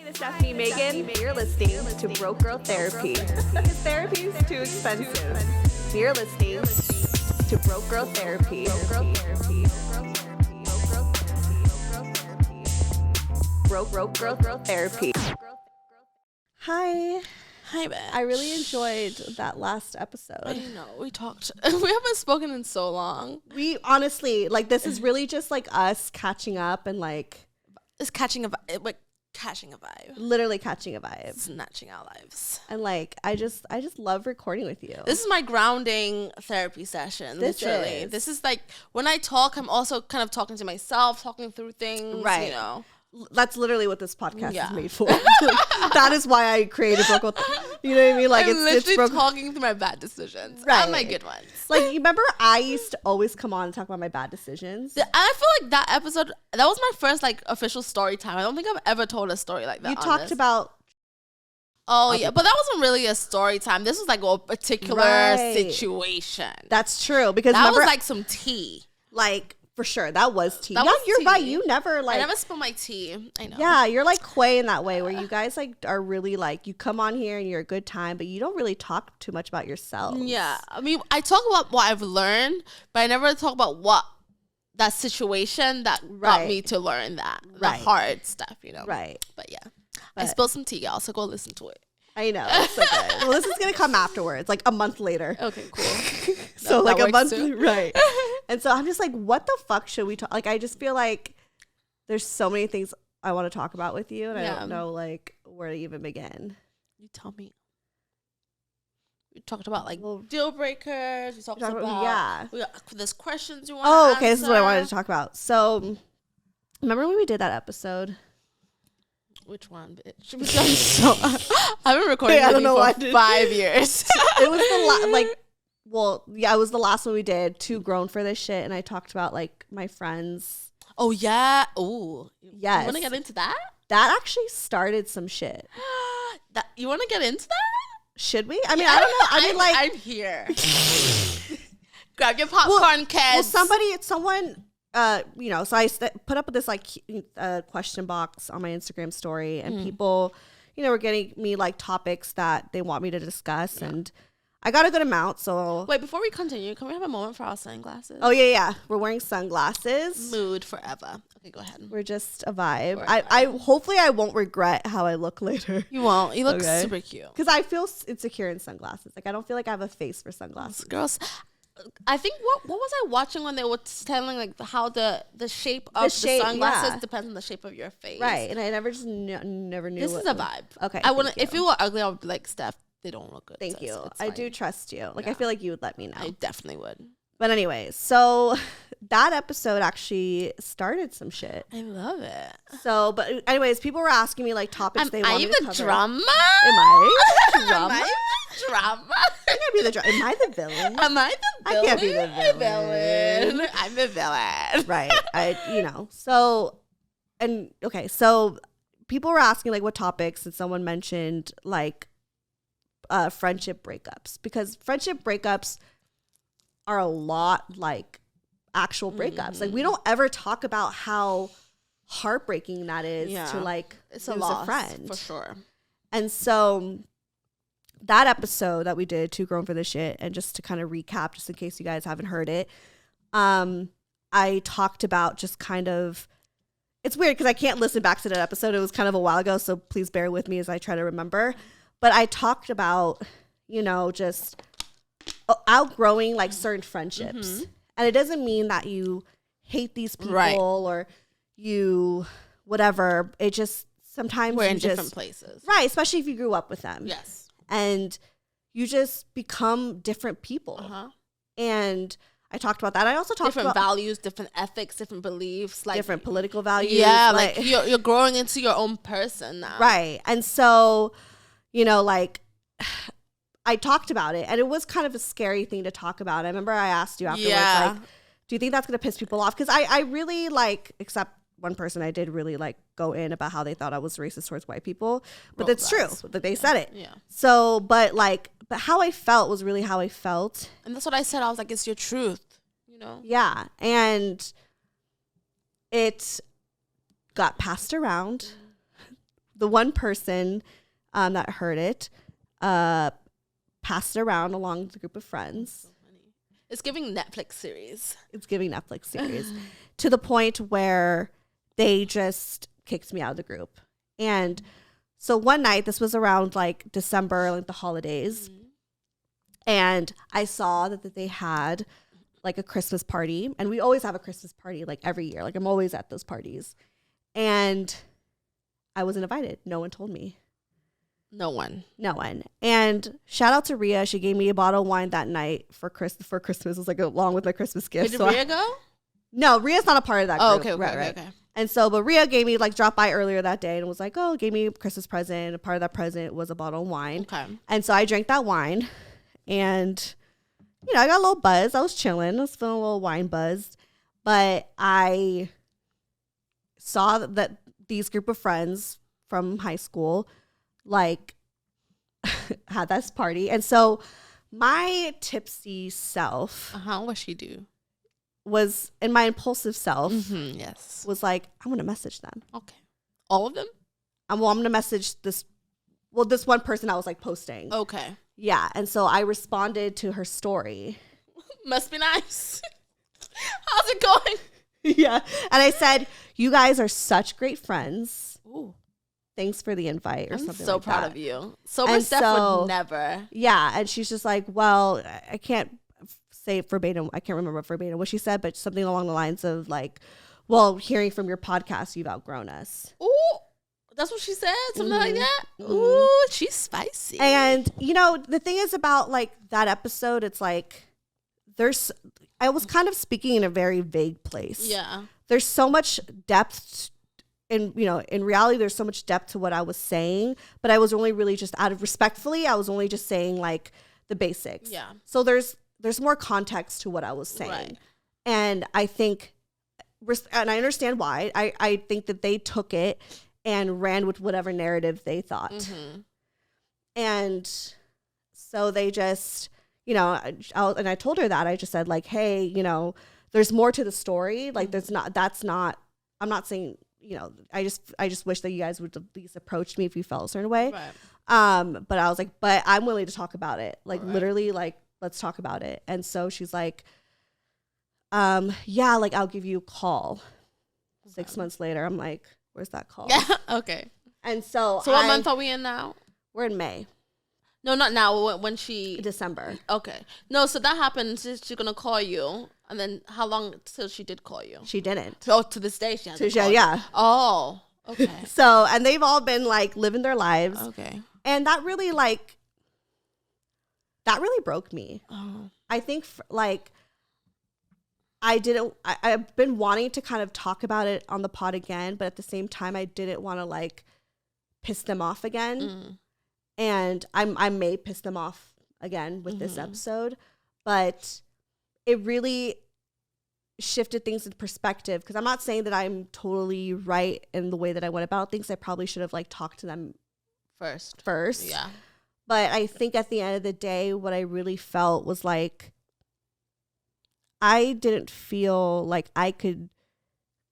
is Stefanie Maegan. You're listening to Broke Girl Therapy. Because therapy is too expensive. You're listening to Broke Girl Therapy. Broke Girl Therapy. Hi. Hi, Ben. I really enjoyed that last episode. I know. We talked. We haven't spoken in so long. We honestly, like, this is really just like us catching up and like. It's catching a vibe. Literally catching a vibe. Snatching our lives. And like, I just love recording with you. This is my grounding therapy session. Literally. This is like, when I talk, I'm also kind of talking to myself, talking through things, right. You know. That's literally what this podcast is made for. Like, that is why I created Broke. You know what I mean? Like, I'm it's literally talking through my bad decisions, right? And my good ones. Like, you remember I used to always come on and talk about my bad decisions. I feel like that episode, that was my first like official story time. I don't think I've ever told a story like that. You talked about. Oh yeah, but that wasn't really a story time. This was like a particular situation. That's true, because that was like some tea. Like. For sure, that was tea. That yeah, was you're tea. right. You never like. I never spill my tea. I know. Yeah, you're like Quay in that way, where you guys like are really like, you come on here and you're a good time, but you don't really talk too much about yourself. Yeah, I mean, I talk about what I've learned, but I never talk about what that situation that got me to learn that the hard stuff, you know. Right. But yeah, I spilled some tea, y'all. So go listen to it. I know. It's so good. Well, this is gonna come afterwards, like a month later. Okay, cool. So like a month, right? And so I'm just like, what the fuck should we talk? Like, I just feel like there's so many things I want to talk about with you, and I don't know like where to even begin. You tell me. We talked about like deal breakers. We talked about there's questions you want. Oh, okay. This is what I wanted to talk about. So, remember when we did that episode? Which one, bitch? I've been recording for 5 years. It was it was the last one we did, Too Grown for This Shit, and I talked about like my friends. Oh yeah. Oh yes. You want to get into that? That actually started some shit. You want to get into that? Should we? I mean, I don't know. I mean, like, I'm here. Grab your popcorn, kids. Well, someone. So I put up this like question box on my Instagram story, and people, were getting me like topics that they want me to discuss, and I got a good amount. So wait, before we continue, can we have a moment for our sunglasses? Oh yeah, we're wearing sunglasses. Mood forever. Okay, go ahead. We're just a vibe. I hopefully I won't regret how I look later. You won't. You look super cute. Because I feel insecure in sunglasses. Like I don't feel like I have a face for sunglasses. Girls. I think what was I watching when they were telling like how the shape of the sunglasses depends on the shape of your face, right? And I never knew. This is a vibe. Okay, I wouldn't. If you were ugly, I would be like, Steph, they don't look good. Thank you. I do trust you. Like I feel like you would let me know. I definitely would. But anyways, so that episode actually started some shit. I love it. So, but anyways, people were asking me like topics they wanted to cover. Drama? Am I the drama? Am I the drama? I can't be the drama. Am I the villain? Am I the villain? I can't be the villain. I'm the villain. Right. So people were asking like what topics, and someone mentioned like friendship breakups, because friendship breakups are a lot like actual breakups. Like we don't ever talk about how heartbreaking that is to like lose a friend, for sure. And so that episode that we did, Too Grown for This Shit, and just to kind of recap, just in case you guys haven't heard it, I talked about just kind of, it's weird because I can't listen back to that episode. It was kind of a while ago, so please bear with me as I try to remember. But I talked about, just outgrowing like certain friendships. And it doesn't mean that you hate these people or you whatever. It just sometimes we're in different places. Right, especially if you grew up with them. Yes. And you just become different people. And I talked about that. I also talked about different values, different ethics, different beliefs, like different political values. Yeah, like you're growing into your own person now. Right. And so, like I talked about it, and it was kind of a scary thing to talk about. I remember I asked you afterwards, like, do you think that's going to piss people off? Because I really like, except one person, I did really like go in about how they thought I was racist towards white people, but that's true that they said it. Yeah. So, but how I felt was really how I felt. And that's what I said. I was like, it's your truth, Yeah. And it got passed around. the one person that heard it passed it around along the group of friends. It's giving Netflix series. To the point where they just kicked me out of the group. And so one night, this was around like December, like the holidays. And I saw that they had like a Christmas party. And we always have a Christmas party like every year. Like I'm always at those parties. And I wasn't invited. No one told me. No one. And shout out to Rhea. She gave me a bottle of wine that night for Christmas. It was like along with my Christmas gift. Did Rhea go? No, Rhea's not a part of that group. Okay. Right. And so, but Rhea gave me, like, dropped by earlier that day and was like, oh, gave me a Christmas present. A part of that present was a bottle of wine. Okay. And so I drank that wine and, you know, I got a little buzz. I was chilling. I was feeling a little wine buzzed. But I saw that these group of friends from high school, like, had this party. And so my tipsy self. What she do? Was in my impulsive self yes was like, I'm gonna message them. Okay. All of them? I'm gonna message this one person I was like posting. Okay. Yeah. And so I responded to her story. Must be nice. How's it going? Yeah. And I said, you guys are such great friends. Ooh. Thanks for the invite or I'm something so like proud that. of you. Sober Steph would never. Yeah. And she's just like, well, I can't say verbatim. I can't remember verbatim what she said, but something along the lines of like, well, hearing from your podcast, you've outgrown us. Ooh, that's what she said? Something like that? Ooh, she's spicy. And, you know, the thing is about like that episode, it's like I was kind of speaking in a very vague place. Yeah. There's so much depth in reality, there's so much depth to what I was saying, but I was only really just I was only just saying like the basics. Yeah. So there's more context to what I was saying. Right. And I think, and I understand why, I think that they took it and ran with whatever narrative they thought. And so they just, you know, and I told her that. I just said like, hey, you know, there's more to the story. Like I'm not saying, you know, I just wish that you guys would at least approach me if you felt a certain way. Right. But I was like, but I'm willing to talk about it. Like literally like, let's talk about it. And so she's like, yeah, like I'll give you a call. 6 months later, I'm like, where's that call? Yeah. Okay. And so what month are we in now? We're in May. No, not now. When December. Okay. No, so that happened. She's gonna call you, and then how long till she did call you? She didn't. Oh, to this day she hasn't. Yeah. Oh. Okay. So, and they've all been like living their lives. Okay. And that really broke me. Oh. I think I've been wanting to kind of talk about it on the pod again, but at the same time, I didn't want to like piss them off again. And I may piss them off again with this episode, but it really shifted things in perspective. Because I'm not saying that I'm totally right in the way that I went about things. I probably should have like talked to them first. Yeah. But I think at the end of the day, what I really felt was like, I didn't feel like I could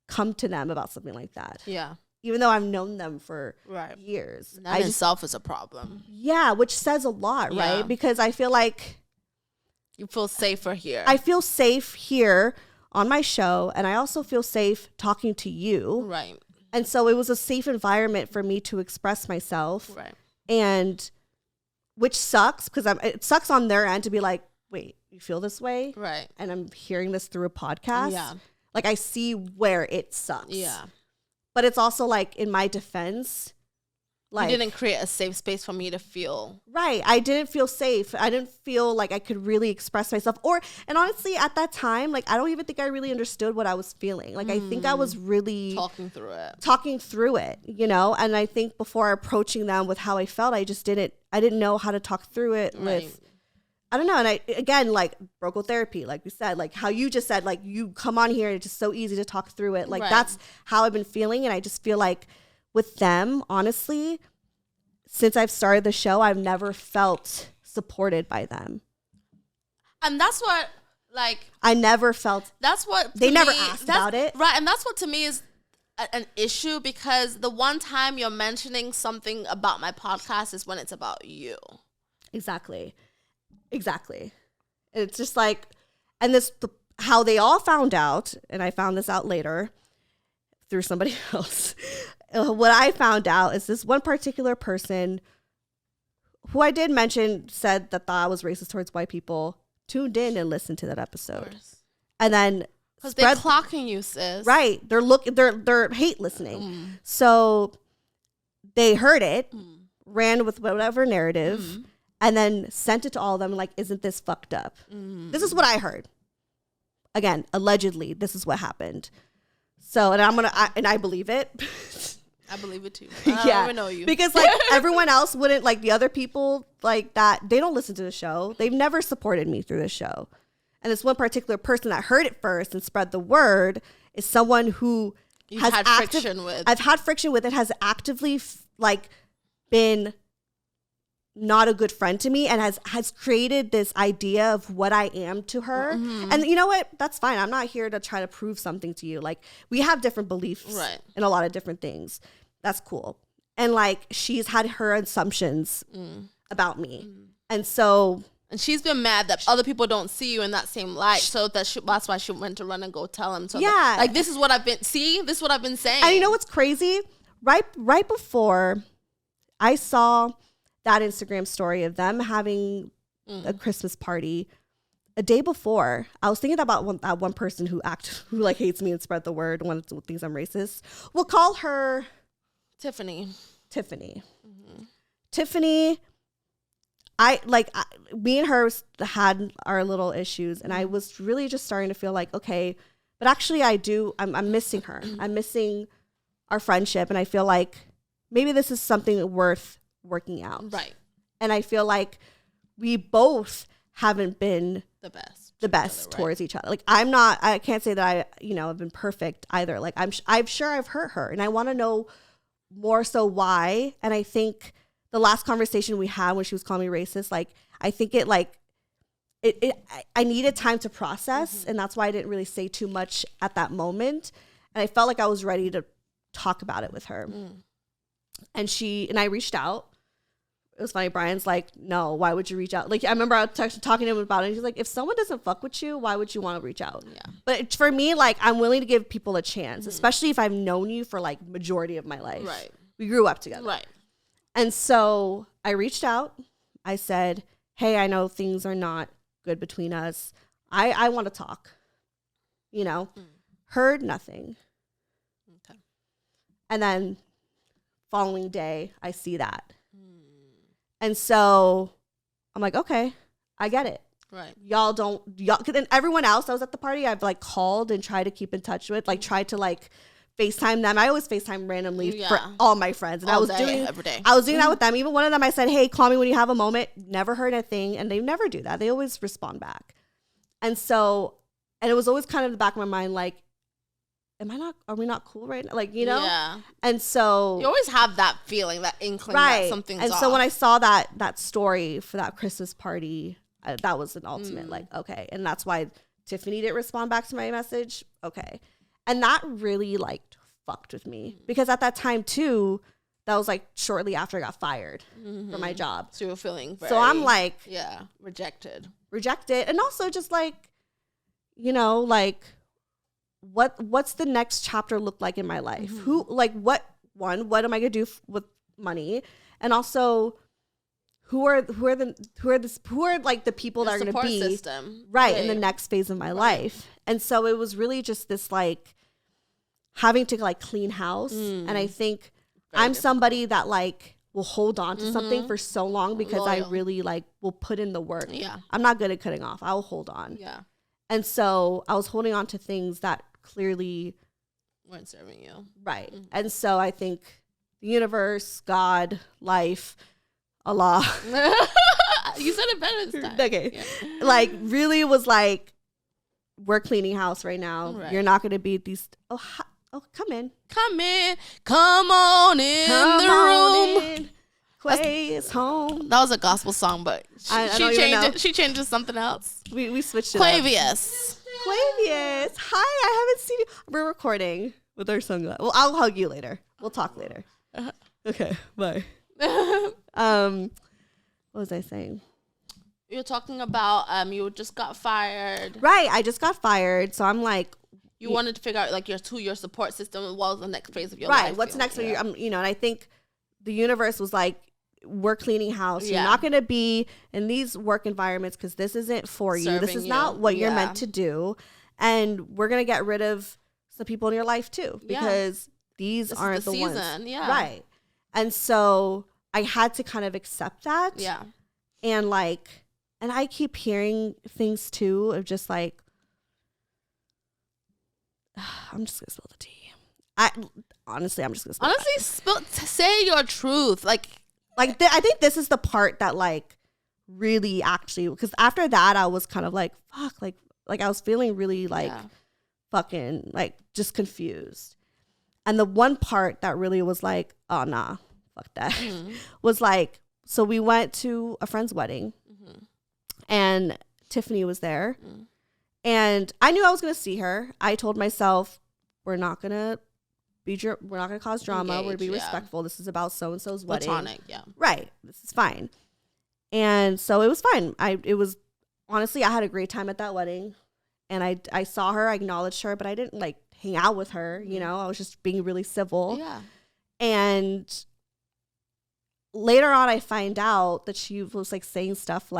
come to them about something like that. Yeah. Even though I've known them for years. That itself is a problem. Yeah, which says a lot, right? Because I feel like you feel safer here. I feel safe here on my show, and I also feel safe talking to you. Right. And so it was a safe environment for me to express myself. Right. And which sucks, because it sucks on their end to be like, wait, you feel this way? Right. And I'm hearing this through a podcast. Yeah. Like I see where it sucks. Yeah. But it's also like in my defense, like you didn't create a safe space for me to feel. Right. I didn't feel safe. I didn't feel like I could really express myself. And honestly, at that time, like I don't even think I really understood what I was feeling. Like I think I was really talking through it, you know? And I think before approaching them with how I felt, I didn't know how to talk through it with, I don't know. And I, again, like vocal therapy, like we said, like how you just said, like you come on here and it's just so easy to talk through it. Like that's how I've been feeling. And I just feel like with them, honestly, since I've started the show, I've never felt supported by them. And that's what, like, I never felt, that's what they never asked about it. Right. And that's what to me is an issue, because the one time you're mentioning something about my podcast is when it's about you. Exactly. It's just like, and how they all found out, and I found this out later through somebody else. What I found out is this one particular person who I did mention said that I was racist towards white people, tuned in and listened to that episode. And then because they're clocking you, sis. Right. They're hate listening. So they heard it, ran with whatever narrative, and then sent it to all of them like, isn't this fucked up? This is what I heard. Again, allegedly, this is what happened. So, and I believe it. I believe it too. I don't even know you. Because like everyone else wouldn't, like the other people like that, they don't listen to the show. They've never supported me through the show. And this one particular person that heard it first and spread the word is someone who I've had friction with. It has actively like been not a good friend to me and has created this idea of what I am to her. And you know what? That's fine. I'm not here to try to prove something to you. Like, we have different beliefs in a lot of different things. That's cool. And like, she's had her assumptions about me. And so... And she's been mad that other people don't see you in that same light. So that's why she went to run and go tell him. So like, this is what I've been saying. And you know what's crazy? Right before I saw that Instagram story of them having a Christmas party, a day before, I was thinking about that one person who like hates me and spread the word, one who thinks I'm racist. We'll call her Tiffany. Tiffany. Me and her had our little issues, and I was really just starting to feel like, okay, but actually I'm missing her. I'm missing our friendship, and I feel like maybe this is something worth working out. Right. And I feel like we both haven't been the best towards each other. Like, I can't say that I, have been perfect either. Like, I'm sure I've hurt her, and I want to know more so why. And I think the last conversation we had when she was calling me racist, like, I think I needed time to process, and that's why I didn't really say too much at that moment. And I felt like I was ready to talk about it with her. And I reached out. It was funny. Brian's like, no, why would you reach out? Like, I remember I was talking to him about it. And he's like, if someone doesn't fuck with you, why would you want to reach out? Yeah. But for me, like, I'm willing to give people a chance, especially if I've known you for like majority of my life. Right. We grew up together. Right. And so I reached out. I said, hey, I know things are not good between us. I want to talk. Heard nothing. Okay. And then following day, I see that. And so I'm like, okay, I get it. Right. Y'all, cause then everyone else that was at the party, I've like called and tried to keep in touch with, like tried to like FaceTime them. I always FaceTime randomly for all my friends. And every day. I was doing that with them. Even one of them, I said, hey, call me when you have a moment. Never heard a thing. And they never do that. They always respond back. And so, and it was always kind of the back of my mind, like, are we not cool right now? Like, Yeah. And so you always have that feeling, that inkling that something's off. And so when I saw that story for that Christmas party, that was an ultimate, like, okay. And that's why Tiffany didn't respond back to my message. Okay. And that really like fucked with me because at that time too, that was like shortly after I got fired from my job. So you're feeling so I'm like, rejected. And also just like, like, what's the next chapter look like in my life? What am I gonna do with money? And also, who are like the people that are gonna be system. in the next phase of my life? And so it was really just this like having to like clean house. And I think I'm somebody that like will hold on to something for so long because I really like will put in the work. Yeah, I'm not good at cutting off. I will hold on. Yeah. And so I was holding on to things that clearly weren't serving you. Right. And so I think the universe, God, life, Allah. You said it better this time. Okay. Yeah. Like really was like, we're cleaning house right now. Right. You're not going to be these. Oh, come in. Come on in the room. Quay is home. That was a gospel song, but she changed to something else. We switched it Quavious. Hi, I haven't seen you. We're recording. with our sunglasses. Well, I'll hug you later. We'll talk later. Okay, bye. What was I saying? You're talking about you just got fired. Right, I just got fired, so I'm like, you wanted to figure out like your support system. What was the next phase of your life? Right, what's next for you? And I think the universe was like, we're cleaning house. Yeah. You're not going to be in these work environments because this isn't for you. This is not what you're meant to do. And we're going to get rid of some people in your life too, because these aren't the ones. Yeah. Right. And so I had to kind of accept that. Yeah. And and I keep hearing things too of just like, I'm just going to spill the tea. Honestly, I'm just going to spill say your truth. I think this is the part that really actually, because after that I was kind of like, fuck, like I was feeling really fucking just confused. And the one part that really was like, oh nah, fuck that, was so we went to a friend's wedding, and Tiffany was there, and I knew I was gonna see her. I told myself, we're not gonna cause drama. We're gonna be respectful. This is about so and so's wedding. Platonic, yeah. Right. This is fine. And so it was fine. It was honestly, I had a great time at that wedding, and I saw her, I acknowledged her, but I didn't hang out with her. I was just being really civil. Yeah. And later on, I find out that she was saying stuff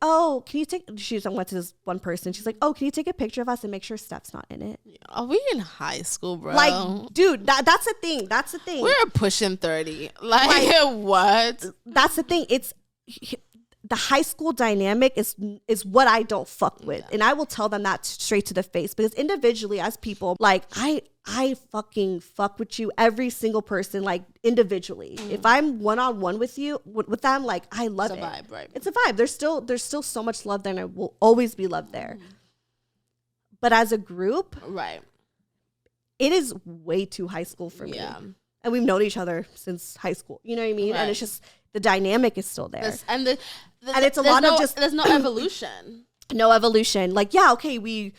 oh, can you she went to this one person. She's like, oh, can you take a picture of us and make sure Steph's not in it? Are we in high school, bro? Dude, that's the thing. That's the thing. We're pushing 30. What? That's the thing. It's the high school dynamic is what I don't fuck with. And I will tell them that straight to the face, because individually as people, I fucking fuck with you, every single person, individually. If I'm one-on-one with you, with them, I love it. It's a vibe, right? It's a vibe. There's still so much love there, and I will always be love there. But as a group, right, it is way too high school for me. Yeah. And we've known each other since high school. You know what I mean? Right. And it's just, the dynamic is still there. And it's a lot of there's no evolution. No evolution. Okay, we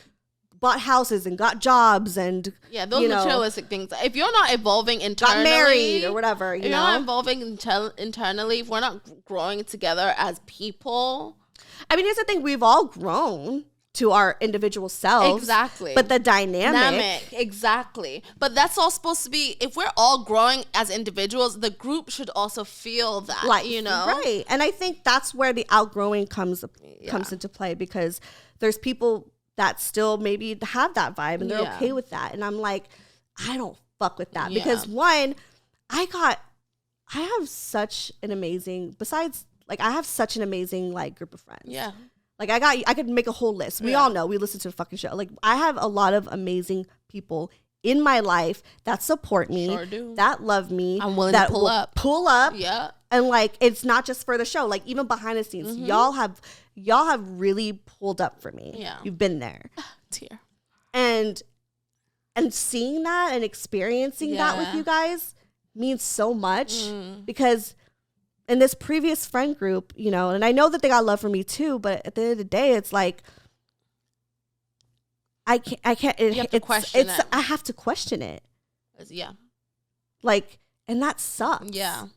bought houses and got jobs and those materialistic things. If you're not evolving internally, got married or whatever, if you're not evolving internally, if we're not growing together as people. I mean, here's the thing: we've all grown to our individual selves, exactly. But the dynamic, exactly. But that's all supposed to be. If we're all growing as individuals, the group should also feel that, right? And I think that's where the outgrowing comes into play, because there's people that still maybe have that vibe and they're okay with that. And I'm like, I don't fuck with that, because one, I have such an amazing, I have such an amazing group of friends. Yeah. I could make a whole list. We all know, we listen to the fucking show. I have a lot of amazing people in my life that support me, that love me. I'm willing to pull up. Yeah. And it's not just for the show. Even behind the scenes, y'all have really pulled up for me. Yeah. You've been there. Tear. And seeing that and experiencing that with you guys means so much, because in this previous friend group, and I know that they got love for me too, but at the end of the day, it's I can't. You have to question it. I have to question it. Yeah. And that sucks. Yeah.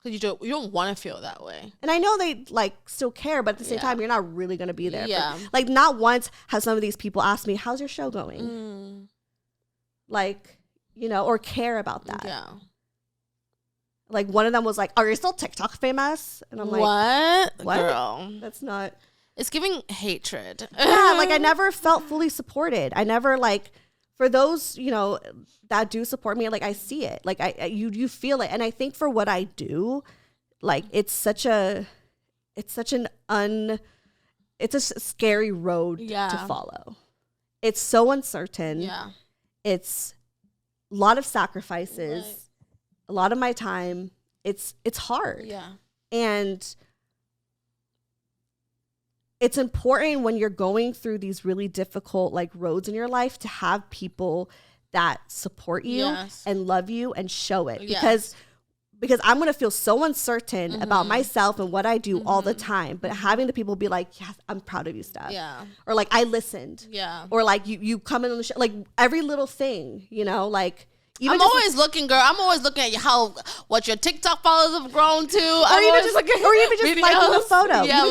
Because you don't want to feel that way. And I know they still care, but at the same time, you're not really going to be there. Yeah. Not once have some of these people asked me, how's your show going? Or care about that. Yeah. One of them was like, are you still TikTok famous? And I'm like, what? Girl. That's not. It's giving hatred. Yeah, I never felt fully supported. I never, for those, that do support me, I see it. You feel it. And I think for what I do, it's such a scary road to follow. It's so uncertain. Yeah. It's a lot of sacrifices. Right. A lot of my time, it's hard. Yeah. And it's important when you're going through these really difficult roads in your life to have people that support you and love you and show it. Yes. Because because I'm going to feel so uncertain about myself and what I do all the time. But having the people be like, yes, I'm proud of you, Steph. Yeah. Or like, I listened. Yeah. Or like, you come in on the show, like every little thing, you know, like. I'm always looking, girl. I'm always looking at what your TikTok followers have grown to. Or even just liking a photo. Yeah,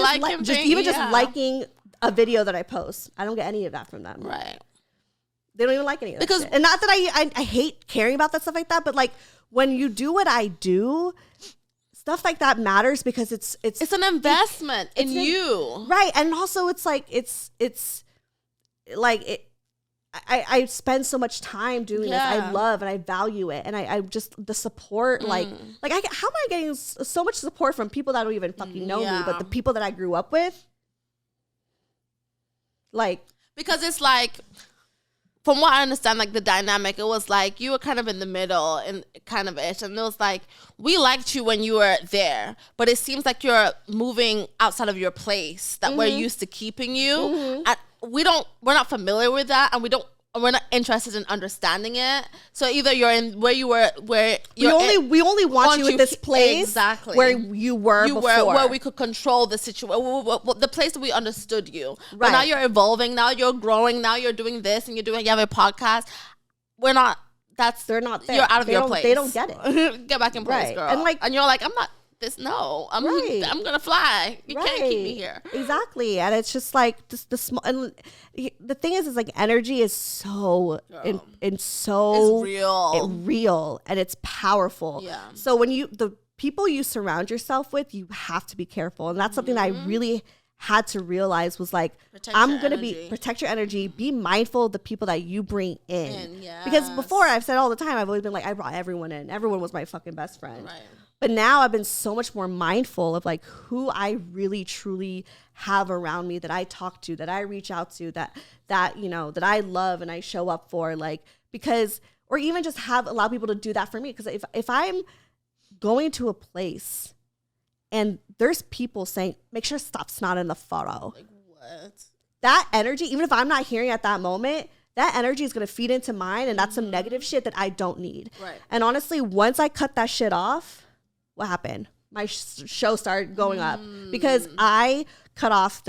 liking a video that I post. I don't get any of that from them. Right. They don't even like any of that shit. And not that I hate caring about that stuff like that, but like when you do what I do, stuff like that matters because it's an investment in you. Right. And also it's like I spend so much time doing this. I love and I value it. And I just, the support, how am I getting so much support from people that don't even fucking know me, but the people that I grew up with? Like. Because it's like, from what I understand, like the dynamic, it was like you were kind of in the middle and kind of ish. And it was like, we liked you when you were there, but it seems like you're moving outside of your place that we're used to keeping you. And we're not familiar with that, and we're not interested in understanding it. So either you're in where you were, we only want you in this place exactly where you were before, where we could control the situation, the place that we understood you. Right. But now you're evolving, now you're growing, now you're doing this, and you have a podcast. They're not there. You're out of your place. They don't get it. Get back in place, Right. girl. And you're like, I'm not. I'm gonna fly. You can't keep me here. Exactly. And it's just like the small, and the thing is like energy is so so it's real and it's powerful. Yeah. So when the people you surround yourself with, you have to be careful. And that's something that I really had to realize was like, protect your energy, be mindful of the people that you bring in. Because before, I've said all the time, I've always been like, I brought everyone in. Everyone was my fucking best friend. Right. But now I've been so much more mindful of like who I really truly have around me, that I talk to, that I reach out to, that I love and I show up for, like, because, or even just allow people to do that for me. Because if I'm going to a place and there's people saying, make sure Steph's not in the photo. Like what? That energy, even if I'm not hearing at that moment, that energy is going to feed into mine. And that's some negative shit that I don't need. Right. And honestly, once I cut that shit off, what happened? My show started going up because I cut off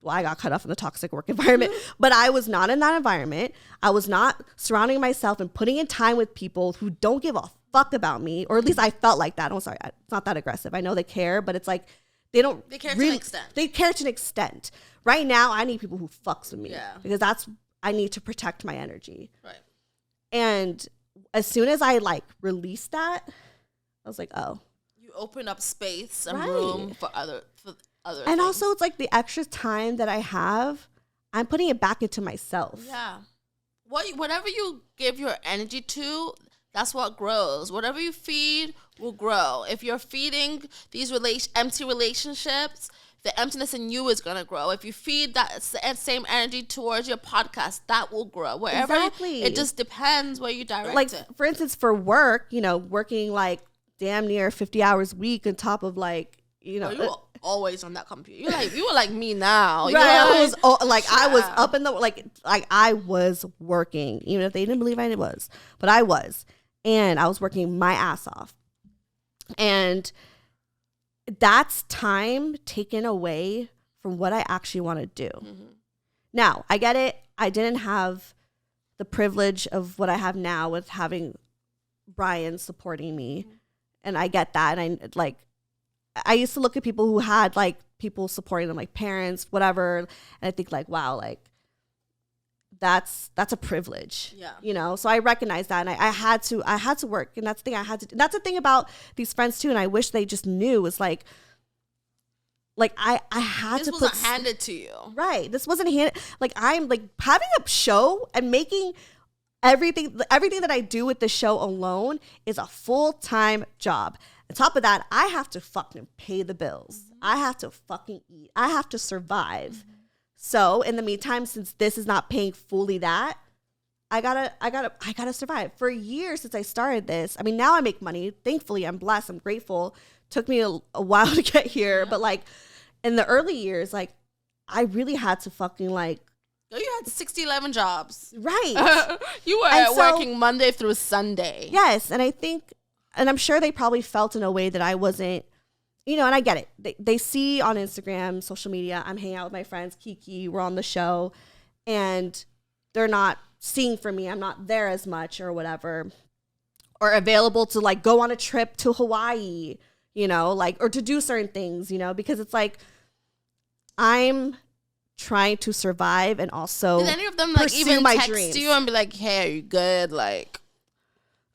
I got cut off in the toxic work environment, but I was not in that environment. I was not surrounding myself and putting in time with people who don't give a fuck about me, or at least I felt like that. I'm sorry, it's not that aggressive. I know they care, but it's like, they care to an extent. They care to an extent. Right now, I need people who fucks with me because I need to protect my energy. Right. And as soon as I like released that, I was like, oh. You open up space and room for other and things. Also, it's like the extra time that I have, I'm putting it back into myself. Yeah. Whatever you give your energy to, that's what grows. Whatever you feed will grow. If you're feeding these empty relationships, the emptiness in you is going to grow. If you feed that same energy towards your podcast, that will grow. Wherever it just depends where you direct it. For instance, for work, working like damn near 50 hours a week on top of like, you were always on that computer. You were like me now. Right. I was up in the like I was working, even if they didn't believe I was, but I was, and I was working my ass off, and that's time taken away from what I actually want to do. Mm-hmm. Now I get it. I didn't have the privilege of what I have now with having Brian supporting me, and I get that, and I used to look at people who had like people supporting them, like parents, whatever. And I think like, wow, like that's a privilege, So I recognize that. And I had to work. And that's the thing I had to do. That's the thing about these friends too. And I wish they just knew was like I had this to wasn't handed to you. Right. This wasn't handed. Like I'm like having a show and making everything that I do with the show alone is a full-time job. On top of that, I have to fucking pay the bills. Mm-hmm. I have to fucking eat. I have to survive. Mm-hmm. So in the meantime, since this is not paying fully that, I gotta survive. For years since I started this, I mean, now I make money. Thankfully, I'm blessed. I'm grateful. Took me a while to get here, but like in the early years, like I really had to fucking like. You had 11 jobs. Right. You were working Monday through Sunday. Yes, and I think and I'm sure they probably felt in a way that I wasn't, you know, and I get it. They see on Instagram, social media, I'm hanging out with my friends, Kiki, we're on the show, and they're not seeing from me. I'm not there as much or whatever, or available to like go on a trip to Hawaii, you know, like, or to do certain things, you know, because it's like, I'm trying to survive and also did any of them like even my text dreams. you and be like, hey, are you good? Like,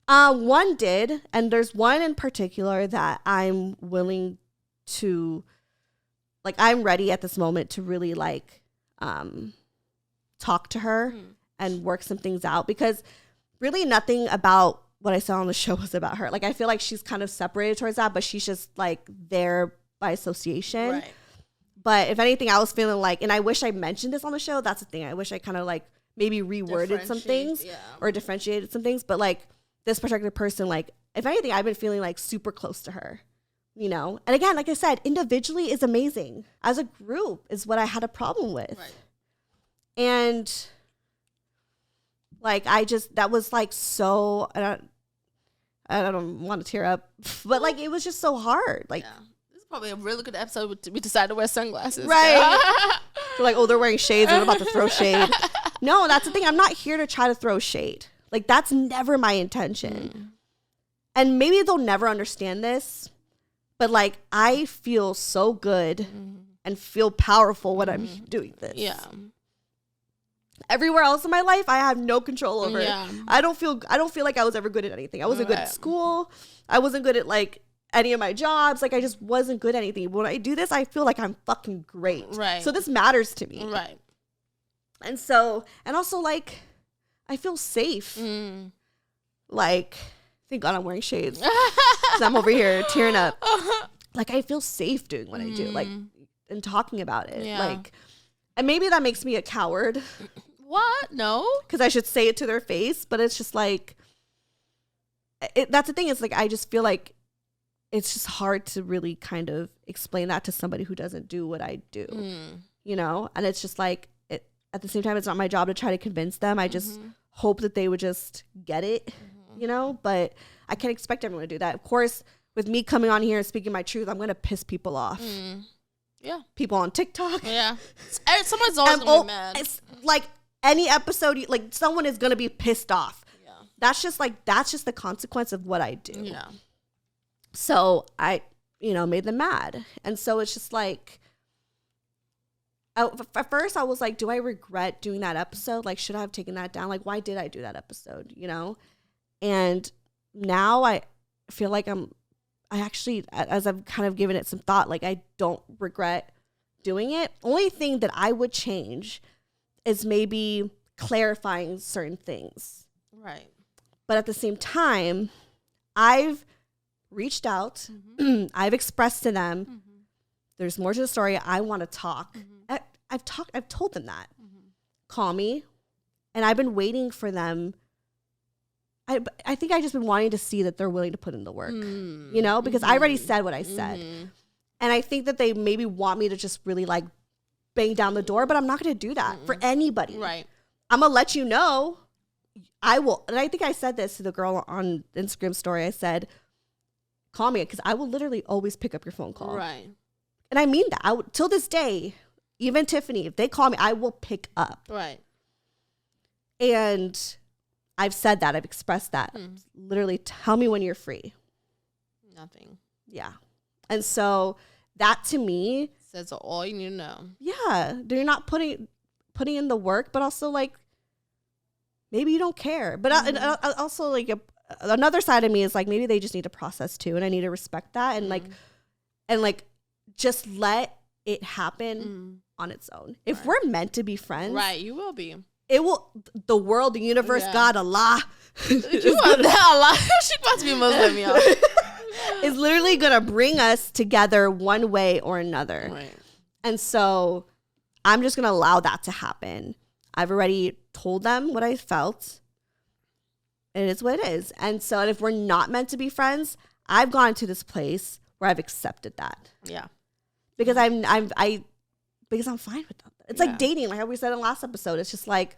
one did, and there's one in particular that I'm willing to, like, I'm ready at this moment to really like talk to her and work some things out, because really nothing about what I saw on the show was about her. Like, I feel like she's kind of separated towards that, but she's just like there by association. right. But if anything, I was feeling like, and I wish I mentioned this on the show. That's the thing. I wish I kind of like maybe reworded some things or differentiated some things. But like this particular person, like, if anything, I've been feeling like super close to her, you know? And again, like I said, individually is amazing. As a group is what I had a problem with. Right. And like, that was like so, I don't want to tear up, but like, it was just so hard. Like, this is probably a really good episode we decided to wear sunglasses. Right. They're like, oh, they're wearing shades. I'm about to throw shade. No, that's the thing. I'm not here to try to throw shade. Like, that's never my intention. And maybe they'll never understand this, but like, I feel so good and feel powerful when I'm doing this. Yeah. Everywhere else in my life, I have no control over. Yeah. I don't feel like I was ever good at anything. I wasn't good at school. I wasn't good at like any of my jobs. Like, I just wasn't good at anything. When I do this, I feel like I'm fucking great. Right. So this matters to me. Right. And so, and also like, I feel safe. Like, thank God I'm wearing shades. 'Cause I'm over here tearing up. Like, I feel safe doing what I do, like, and talking about it. Yeah. Like, and maybe that makes me a coward. What? No. Because I should say it to their face, but it's just like, that's the thing. It's like, I just feel like it's just hard to really kind of explain that to somebody who doesn't do what I do, you know? And it's just like, at the same time, it's not my job to try to convince them. I just hope that they would just get it, you know? But I can't expect everyone to do that. Of course, with me coming on here and speaking my truth, I'm going to piss people off. Yeah. People on TikTok. Yeah. Someone's always going to be mad. It's like any episode, like someone is going to be pissed off. Yeah. That's just the consequence of what I do. Yeah. So I, you know, made them mad. And so it's just like, at first I was like, do I regret doing that episode? Like, should I have taken that down? Like, why did I do that episode? You know? And now I feel like I actually, as I've kind of given it some thought, like, I don't regret doing it. Only thing that I would change is maybe clarifying certain things. Right. But at the same time, I've reached out. I've expressed to them, there's more to the story. I want to talk. I've told them that. Call me. And I've been waiting for them. I think I just been wanting to see that they're willing to put in the work, you know, because I already said what I said. And I think that they maybe want me to just really like bang down the door, but I'm not going to do that for anybody. Right. I'm going to let you know. I will. And I think I said this to the girl on Instagram story. I said, call me, because I will literally always pick up your phone call. Right. And I mean that. Till this day, even Tiffany, if they call me, I will pick up. Right. And I've said that. I've expressed that. Literally, tell me when you're free. Nothing. Yeah. And so that to me says all you need to know. Yeah. You're not putting in the work, but also like, maybe you don't care. But also like another side of me is like, maybe they just need to process too. And I need to respect that. And like, just let it happen on its own. If we're meant to be friends. Right. You will be. It will, the world, the universe, God, Allah. You want that Allah? She must be Muslim, yo. Is literally going to bring us together one way or another. Right. And so I'm just going to allow that to happen. I've already told them what I felt. It is what it is. And so if we're not meant to be friends, I've gone to this place where I've accepted that. Yeah. Because I'm fine with that. It's like dating, like how we said in the last episode. It's just like,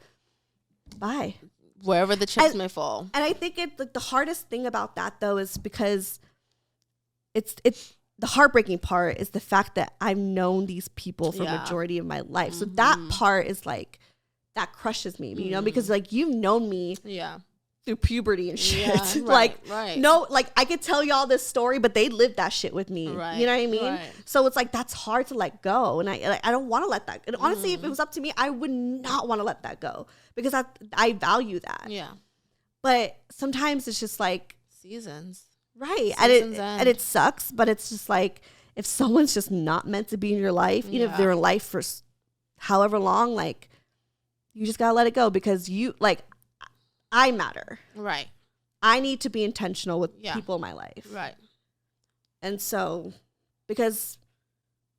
bye. wherever the chips may fall. And I think the hardest thing about that though is because it's the heartbreaking part is the fact that I've known these people for majority of my life. So that part is like, that crushes me, you know, because like you've known me through puberty and shit. Yeah, like, right. no, like I could tell y'all this story, but they lived that shit with me. Right, you know what I mean? right. So it's like, that's hard to let go. And I don't want to let that. And honestly, if it was up to me, I would not want to let that go because I value that. Yeah. But sometimes it's just like seasons. Right. Seasons And it sucks, but it's just like, if someone's just not meant to be in your life, even if they're in life for however long, like, you just gotta let it go because you, like, I matter. Right. I need to be intentional with people in my life. Right. And so, because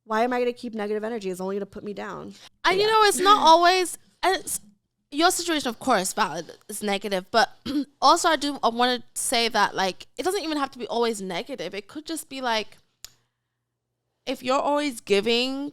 why am I gonna keep negative energy? It's only gonna put me down. And you know, it's not always, and it's, your situation, of course, valid, is negative, but also I want to say that, like, it doesn't even have to be always negative. It could just be like, if you're always giving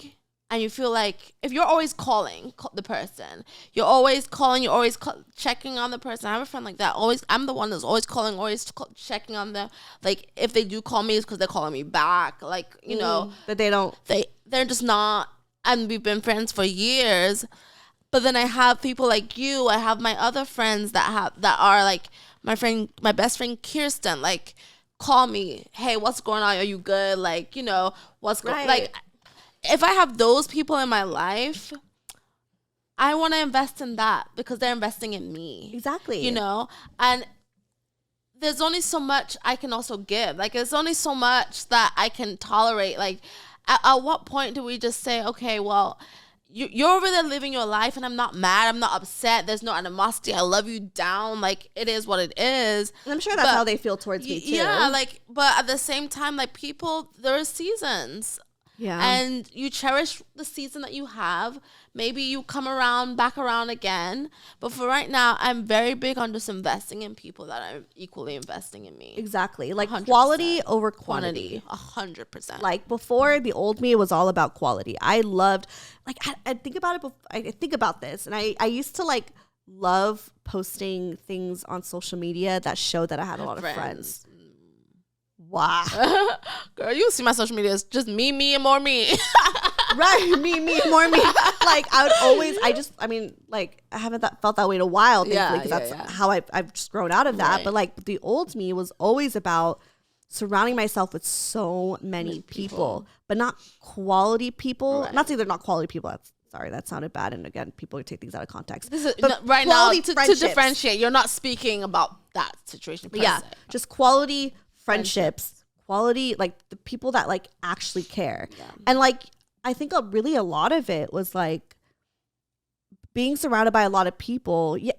and you feel like, if you're always calling the person, you're always calling, you're always checking on the person. I have a friend like that. I'm the one that's always calling, always checking on them. Like, if they do call me, it's because they're calling me back. Like, you know. But they don't. They're just not, and we've been friends for years. But then I have people like you. I have my other friends that are like my best friend Kirsten. Like, call me. Hey, what's going on? Are you good? Like, you know, what's going? Like, if I have those people in my life, I want to invest in that because they're investing in me. Exactly. You know, and there's only so much I can also give. Like, there's only so much that I can tolerate. Like, at what point do we just say, okay, well, you're over there living your life and I'm not mad, I'm not upset, there's no animosity, I love you down, like, it is what it is. And I'm sure that's how they feel towards me too. Yeah, like, but at the same time, like, people, there are seasons. Yeah. And you cherish the season that you have. Maybe you come back around again. But for right now, I'm very big on just investing in people that are equally investing in me. Exactly. Like 100%. Quality over quantity. 100%. Like, before, the old me was all about quality. I loved, like, I think about it. I think about this. And I used to, like, love posting things on social media that showed that I had a lot of friends. Wow. Girl, you see my social media, it's just me, and more me. Right, me, more me. Like, I haven't felt that way in a while, thankfully, because that's how I've just grown out of that. Right. But, like, the old me was always about surrounding myself with so many people, but not quality people. Right. Not saying they're not quality people. Sorry, that sounded bad. And again, people take things out of context. Right now, to differentiate, you're not speaking about that situation per se. Just quality friendships, quality, like, the people that, like, actually care. Yeah. And, like, I think a lot of it was, like, being surrounded by a lot of people. Yeah,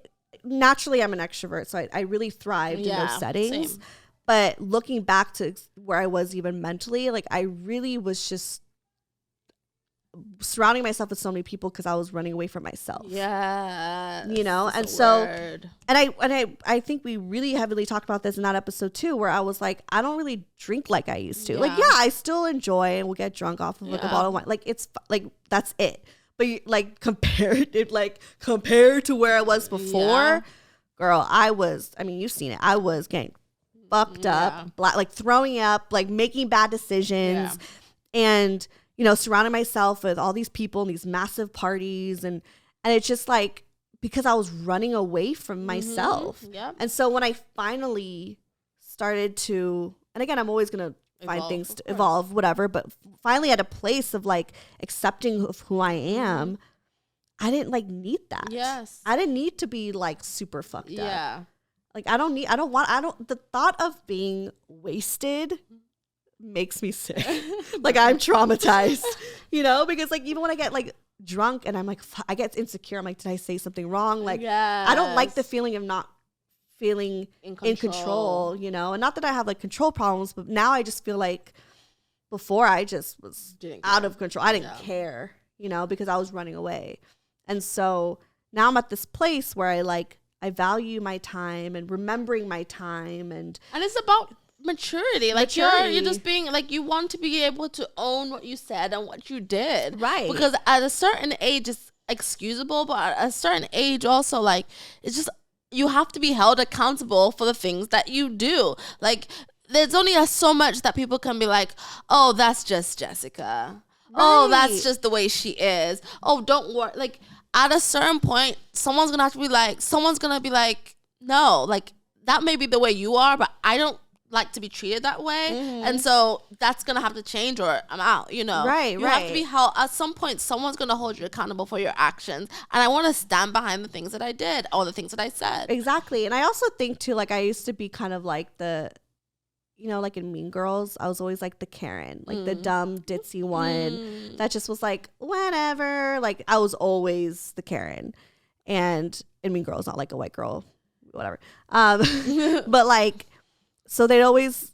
naturally, I'm an extrovert, so I really thrived in those settings. Same. But looking back to where I was even mentally, like, I really was just surrounding myself with so many people because I was running away from myself. Yeah. You know? And so word. and I think we really heavily talked about this in that episode too, where I was like, I don't really drink like I used to. Yeah. Like, I still enjoy and we'll get drunk off of like a bottle of wine. Like, it's like, that's it. But like, compared to where I was before, girl, you've seen it. I was getting fucked up, like throwing up, like making bad decisions, and, you know, surrounding myself with all these people and these massive parties, and it's just like, because I was running away from myself. Yep. And so when I finally started to, and again, I'm always gonna find things to evolve, whatever, but finally at a place of like accepting of who I am, I didn't like need that. Yes. I didn't need to be like super fucked up. Yeah. Like, the thought of being wasted makes me sick. Like, I'm traumatized, you know, because like, even when I get like drunk and I'm like, I get insecure. I'm like, did I say something wrong? Like, I don't like the feeling of not feeling in control, you know, and not that I have like control problems, but now I just feel like before I just was out of control. I didn't care, you know, because I was running away. And so now I'm at this place where I value my time and remembering my time, and it's about maturity. Like, you're just being like, you want to be able to own what you said and what you did, right? Because at a certain age it's excusable, but at a certain age also, like, it's just you have to be held accountable for the things that you do. Like, there's only so much that people can be like, oh, that's just Jessica. Right. Oh, that's just the way she is. Oh, don't worry. Like, at a certain point, someone's going to be like, no, like, that may be the way you are, but I don't like to be treated that way. Mm-hmm. And so that's going to have to change or I'm out, you know? Right, you have to be held. At some point, someone's going to hold you accountable for your actions. And I want to stand behind the things that I did or the things that I said. Exactly. And I also think, too, like, I used to be kind of like like in Mean Girls, I was always like the Karen, like the dumb, ditzy one that just was like, whatever. Like, I was always the Karen. And in Mean Girls, not like a white girl, whatever. But like, so they'd always,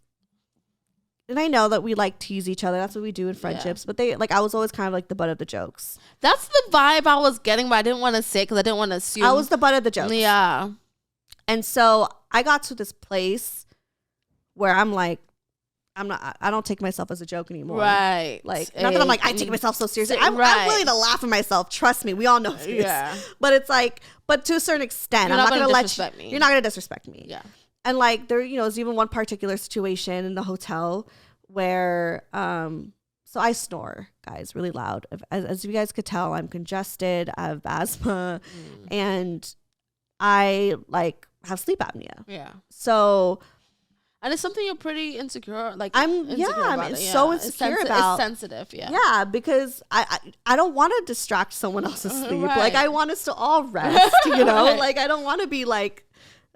and I know that we like tease each other. That's what we do in friendships. But I was always kind of like the butt of the jokes. That's the vibe I was getting, but I didn't want to say because I didn't want to assume. I was the butt of the jokes. Yeah. And so I got to this place where I'm like, I don't take myself as a joke anymore. Right. Like, not that I'm like, I take myself so seriously. I'm willing to laugh at myself. Trust me. We all know this. Yeah. But it's like, but to a certain extent, I'm not going to let you, you're not going to disrespect me. Yeah. And like, there's even one particular situation in the hotel where, so I snore, guys, really loud. As you guys could tell, I'm congested. I have asthma and I like have sleep apnea. Yeah. So, and it's something you're pretty insecure. Like I'm so insecure about. It's sensitive, yeah. Yeah, because I don't want to distract someone else's sleep. Right. Like, I want us to all rest. You know, right. Like, I don't want to be like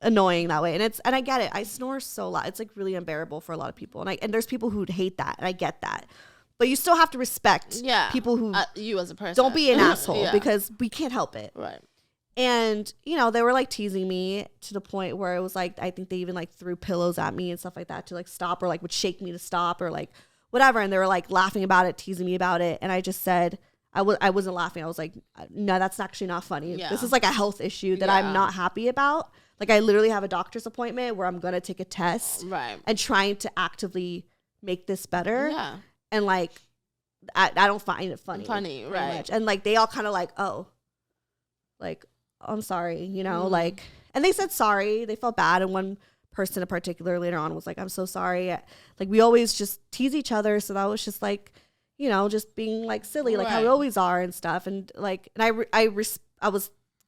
annoying that way. And I get it. I snore so loud. It's like really unbearable for a lot of people. And there's people who'd hate that, and I get that. But you still have to respect people who you as a person. Don't be an asshole because we can't help it. Right. And, they were like teasing me to the point where it was like, I think they even like threw pillows at me and stuff like that to like stop, or like would shake me to stop or like whatever. And they were like laughing about it, teasing me about it. And I just said, I wasn't laughing. I was like, no, that's actually not funny. Yeah. This is like a health issue that I'm not happy about. Like, I literally have a doctor's appointment where I'm going to take a test and trying to actively make this better. Yeah. And like, I don't find it funny. Right. Much. And like, they all kind of like, oh, like, I'm sorry, like, and they said sorry. They felt bad. And one person in particular later on was like, I'm so sorry. Like, we always just tease each other. So that was just like, just being like silly, like how we always are and stuff. And like, and I was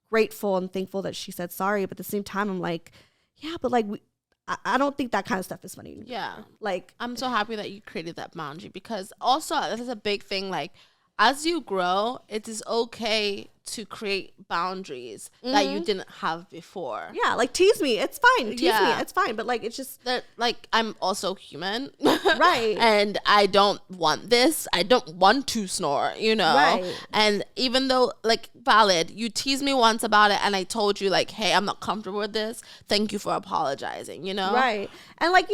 grateful and thankful that she said sorry. But at the same time, I'm like, yeah, but like, I don't think that kind of stuff is funny. Yeah. Like, I'm so happy that you created that boundary, because also this is a big thing. Like, as you grow, it is okay to create boundaries that you didn't have before. Yeah, like tease me, it's fine. Tease me, it's fine. But like, it's just that, like, I'm also human, right? And I don't want this. I don't want to snore, Right. And even though, like, valid, you teased me once about it, and I told you like, hey, I'm not comfortable with this. Thank you for apologizing. Right. And like,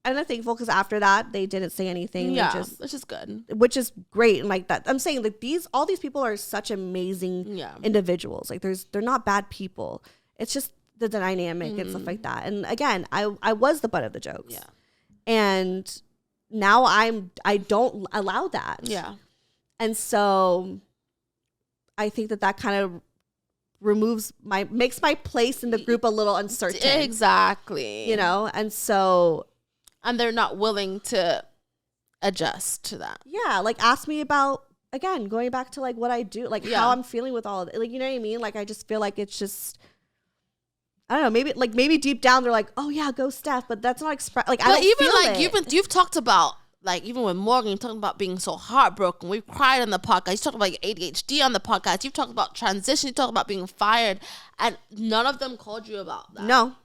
I'm thankful because after that they didn't say anything. Yeah, which is good. Which is great. And like that, I'm saying like all these people are such amazing individuals. Like they're not bad people. It's just the dynamic and stuff like that. And again, I was the butt of the jokes. Yeah. And now I don't allow that. Yeah. And so I think that kind of makes my place in the group a little uncertain. Exactly. And so. And they're not willing to adjust to that. Yeah, like ask me about, again, going back to like what I do, like how I'm feeling with all of it. Like, you know what I mean? Like, I just feel like it's just, I don't know, maybe deep down they're like, oh yeah, go Steph, but that's not like, I don't even feel like you've talked about, like, even with Morgan, you're talking about being so heartbroken. We've cried on the podcast. You talked about your ADHD on the podcast. You've talked about transition. You talked about being fired, and none of them called you about that. No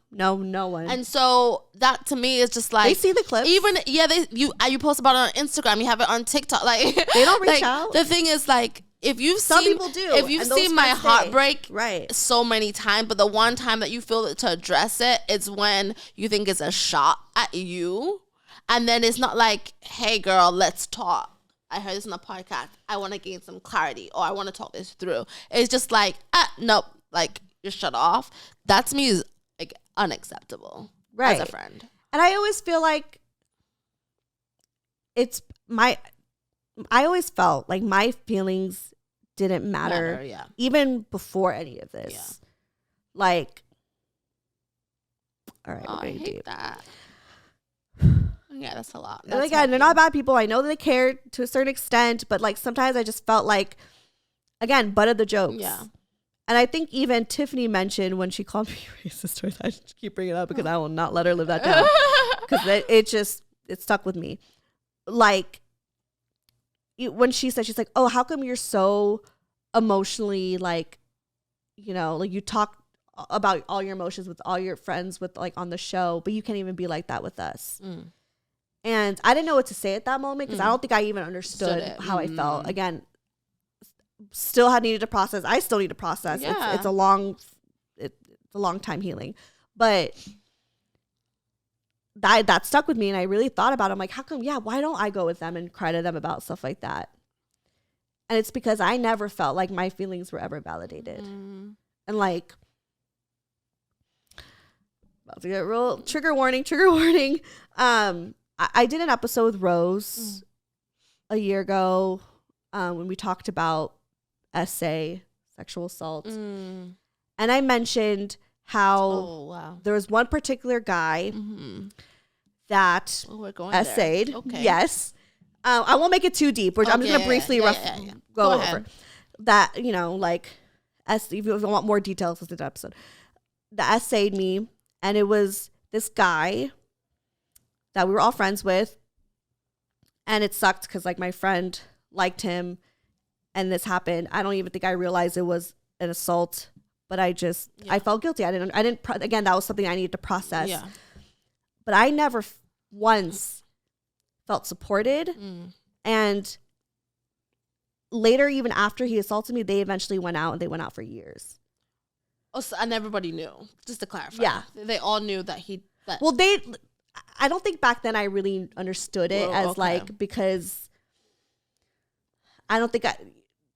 one. And so that to me is just like, they see the clips. Even you post about it on Instagram. You have it on TikTok. Like, they don't reach out. The thing is, like, if you've some seen, people do, if you've seen my heartbreak right so many times, but the one time that you feel it to address it is when you think it's a shot at you, and then it's not like, hey girl, let's talk. I heard this on the podcast. I want to gain some clarity, or I want to talk this through. It's just like, nope, like, you're shut off. That to me is like unacceptable, as a friend. And I always feel like I always felt like my feelings didn't matter, even before any of this. Yeah. Like, All right, I hate deep. that. Yeah, that's a lot. And again, they're not bad people. I know that they care to a certain extent, but like sometimes I just felt like, again, butt of the jokes. Yeah. And I think even Tiffany mentioned when she called me racist, or I just keep bringing it up because I will not let her live that down. Because it stuck with me. Like, when she said, she's like, oh, how come you're so emotionally, like, you know, like you talk about all your emotions with all your friends with like on the show, but you can't even be like that with us. And I didn't know what to say at that moment because I don't think I even understood how I felt. Again, still had needed to process. I still need to process. Yeah. It's a long time healing, but that stuck with me, and I really thought about it. I'm like, how come? Yeah, why don't I go with them and cry to them about stuff like that? And it's because I never felt like my feelings were ever validated, and like. About to get real trigger warning. I did an episode with Rose a year ago when we talked about essay sexual assault, and I mentioned how there was one particular guy that essayed. Okay. Yes, I won't make it too deep. I'm just gonna briefly go over that. You know, like if you want more details, listen to the episode. That essayed me. And it was this guy that we were all friends with. And it sucked because, like, my friend liked him. And this happened. I don't even think I realized it was an assault. But I felt guilty. Again, that was something I needed to process. Yeah. But I never once felt supported. And later, even after he assaulted me, they eventually went out. And they went out for years. Oh, so, and everybody knew, just to clarify. Yeah. They all knew that Well, I don't think back then I really understood it like, because I don't think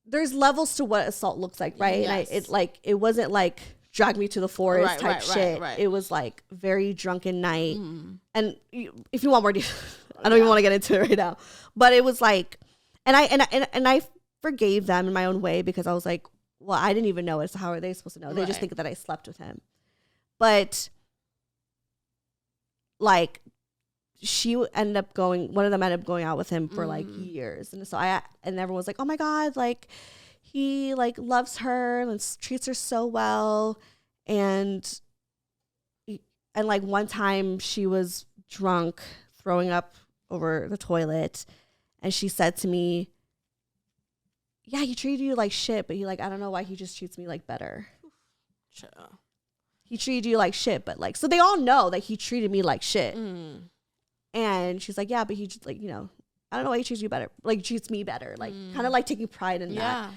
there's levels to what assault looks like, right? Yes. And it wasn't like drag me to the forest type shit. Right. It was like very drunken night. And if you want more details, I don't even want to get into it right now. But it was like, and I forgave them in my own way because I was like, well, I didn't even know it, so how are they supposed to know? They just think that I slept with him. But, like, one of them ended up going out with him for, like, years. And so and everyone was like, oh, my God, like, he, like, loves her and treats her so well. And, like, one time she was drunk, throwing up over the toilet. And she said to me, yeah, he treated you like shit, but I don't know why he just treats me like better. Sure. He treated you like shit, but like, so they all know that he treated me like shit. And she's like, yeah, but he just like, you know, I don't know why he treats you better. Like treats me better. Like kind of like taking pride in that.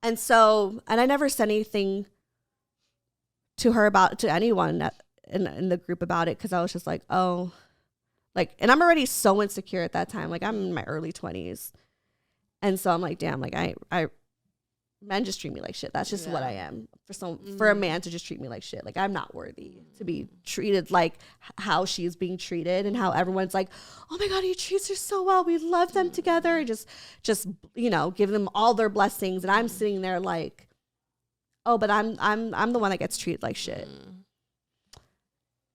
And so, and I never said anything to anyone in the group about it. Cause I was just like, oh, like, and I'm already so insecure at that time. Like I'm in my early 20s. And so I'm like, damn, like men just treat me like shit. That's just what I am. For a man to just treat me like shit. Like I'm not worthy to be treated like how she's being treated and how everyone's like, oh my God, he treats her so well. We love them together. And just, you know, give them all their blessings. And I'm sitting there like, oh, but I'm the one that gets treated like shit.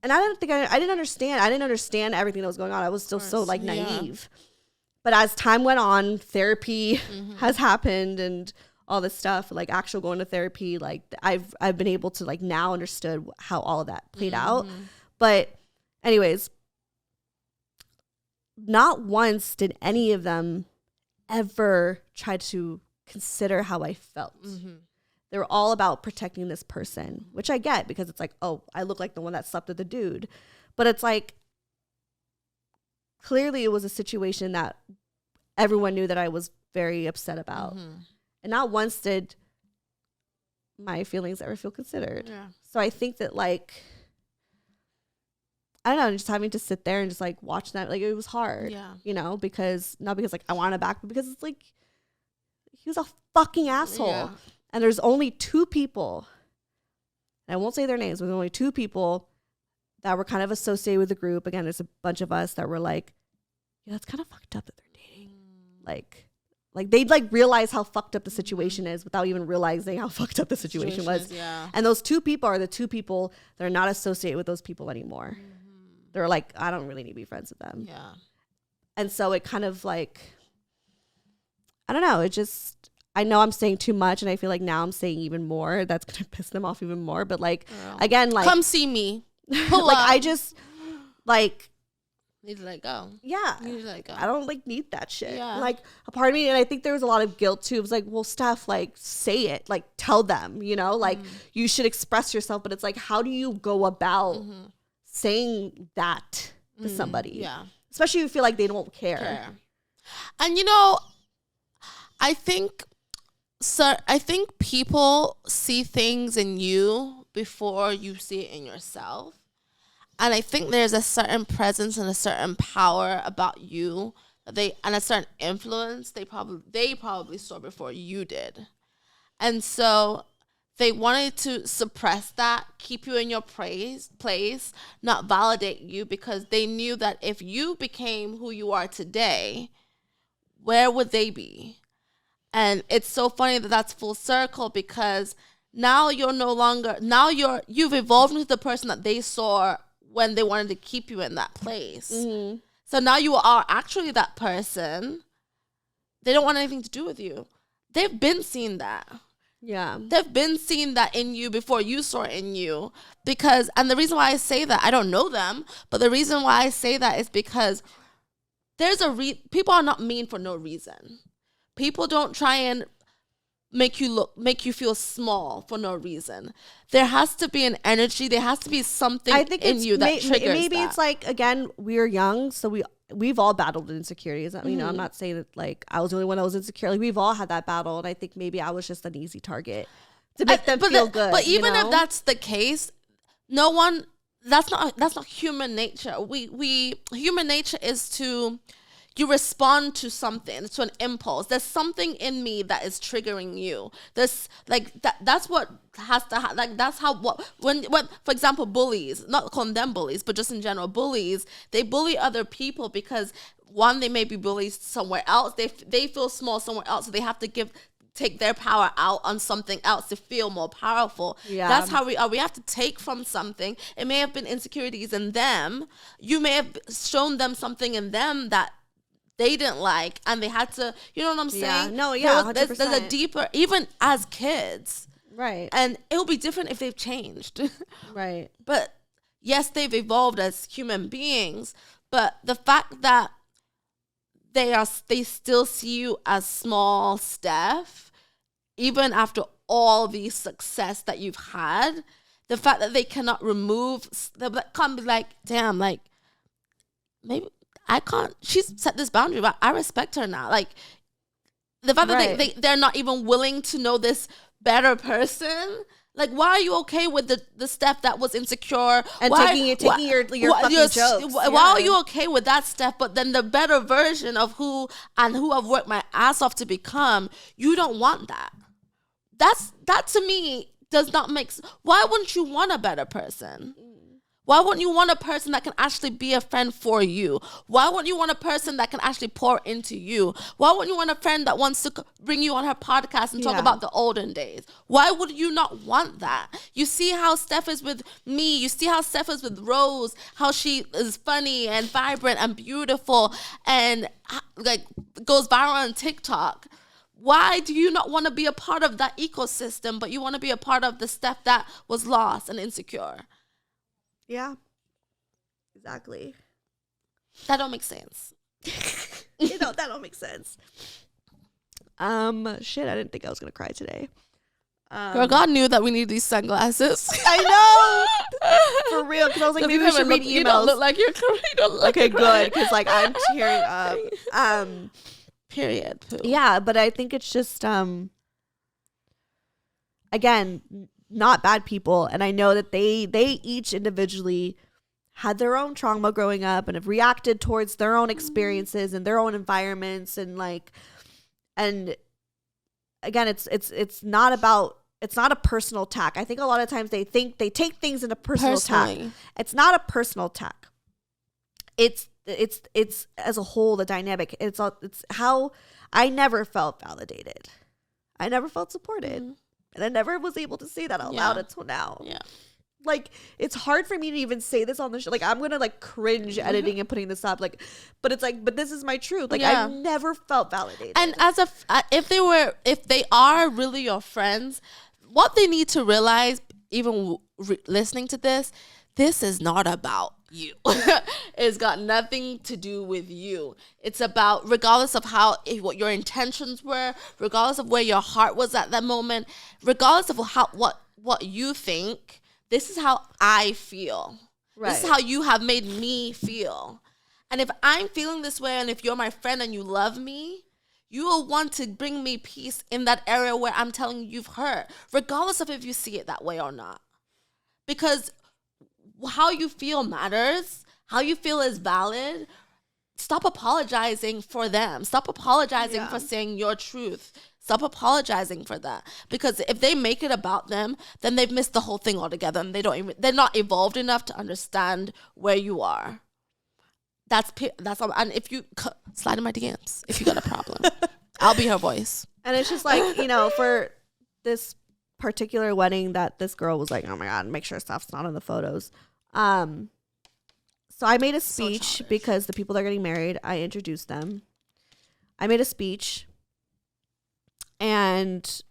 And I didn't understand. I didn't understand everything that was going on. I was still so like naive. But as time went on, therapy has happened and all this stuff, like actual going to therapy, like I've been able to like now understood how all of that played out. But anyways, not once did any of them ever try to consider how I felt. They were all about protecting this person, which I get because it's like, oh, I look like the one that slept with the dude. But it's like, clearly it was a situation that everyone knew that I was very upset about. And not once did my feelings ever feel considered. So I think that like, I don't know, just having to sit there and just like watch that, like it was hard, you know, because not because like I wanted back, but because it's like, he was a fucking asshole. And there's only two people, and I won't say their names, but there's only two people that were kind of associated with the group. Again, there's a bunch of us that were like, yeah, that's kind of fucked up that they're dating. like they'd like realize how fucked up the situation is without even realizing how fucked up the situation was. And those two people are the two people that are not associated with those people anymore. They're like, I don't really need to be friends with them. Yeah. And so it kind of like, I don't know. It just, I know I'm saying too much, and I feel like now I'm saying even more. That's going to piss them off even more. But like, again, like, come see me. Like, I just like, need to let go. Yeah. You need to let go. I don't like need that shit. Yeah. Like a part of me, and I think there was a lot of guilt too. It was like, well, Steph, like say it, like tell them, you know, like you should express yourself. But it's like, how do you go about saying that to somebody? Yeah. Especially if you feel like they don't care. And you know, I think people see things in you before you see it in yourself. And I think there's a certain presence and a certain power about you that and a certain influence they probably saw before you did. And so they wanted to suppress that, keep you in your place, not validate you, because they knew that if you became who you are today, where would they be? And it's so funny that that's full circle, because now you've evolved into the person that they saw when they wanted to keep you in that place. So now you are actually that person. They don't want anything to do with you. They've been seeing that. Yeah. They've been seeing that in you before you saw it in you. And the reason why I say that, I don't know them, but the reason why I say that is because people are not mean for no reason. People don't try and make you feel small for no reason. There has to be an energy. There has to be something in you that triggers maybe that. It's like, again, we're young, so we've all battled insecurities. You know, I'm not saying that like I was the only one that was insecure. Like we've all had that battle, and I think maybe I was just an easy target to make them feel good. But even if that's the case, that's not human nature. Human nature is to. You respond to something, to an impulse. There's something in me that is triggering you. There's like that's what has to like that's how when for example, bullies, not calling them bullies, but just in general, bullies, they bully other people because one, they may be bullies somewhere else. They feel small somewhere else, so they have to take their power out on something else to feel more powerful. Yeah. That's how we are. We have to take from something. It may have been insecurities in them. You may have shown them something in them that they didn't like, and they had to, you know what I'm saying? Yeah. No, yeah, there's a deeper, even as kids. Right. And it'll be different if they've changed. Right. But yes, they've evolved as human beings, but the fact that they still see you as small Steph, even after all the success that you've had, the fact that they cannot they can't be like, damn, like, maybe I can't, she's set this boundary, but I respect her now. Like, the fact that they're not even willing to know this better person. Like, why are you okay with the Steph that was insecure? And taking your fucking jokes. Why are you okay with that Steph, but then the better version of who I've worked my ass off to become, you don't want that. That to me does not make sense. Why wouldn't you want a better person? Why wouldn't you want a person that can actually be a friend for you? Why wouldn't you want a person that can actually pour into you? Why wouldn't you want a friend that wants to bring you on her podcast and talk about the olden days? Why would you not want that? You see how Steph is with me. You see how Steph is with Rose, how she is funny and vibrant and beautiful and like goes viral on TikTok. Why do you not want to be a part of that ecosystem, but you want to be a part of the Steph that was lost and insecure? Yeah, exactly. That don't make sense. That don't make sense. Shit, I didn't think I was gonna cry today. Girl, God knew that we need these sunglasses. I know, for real. Because I was like, maybe we should read emails. You don't look like you're okay, good. Because like I'm tearing up. Period. Poo. Yeah, but I think it's just again, not bad people, and I know that they each individually had their own trauma growing up and have reacted towards their own experiences and their own environments, and again, it's not a personal attack. I think a lot of times they think they take things in a personal attack. It's not a personal attack. It's it's as a whole, the dynamic, it's how I never felt validated. I never felt supported. Mm-hmm. And I never was able to say that out loud until now. Yeah. Like, it's hard for me to even say this on the show. Like, I'm going to, like, cringe editing and putting this up. Like, but it's like, but this is my truth. Like, I never felt validated. And if they are really your friends, what they need to realize, even listening to this is not about you. It's got nothing to do with you. It's about, regardless of what your intentions were, regardless of where your heart was at that moment, regardless of what you think, this is how I feel. Right. This is how you have made me feel. And if I'm feeling this way, and if you're my friend and you love me, you will want to bring me peace in that area where I'm telling you you've hurt, regardless of if you see it that way or not. Because how you feel matters. How you feel is valid. Stop apologizing for them. Stop apologizing for saying your truth. Stop apologizing for that. Because if they make it about them, then they've missed the whole thing altogether, and they're not evolved enough to understand where you are. That's all. And if you slide in my DMs if you got a problem, I'll be her voice. And it's just like, for this particular wedding that this girl was like, oh my God, make sure stuff's not in the photos. So I made a speech because the people that are getting married, I introduced them. I made a speech, and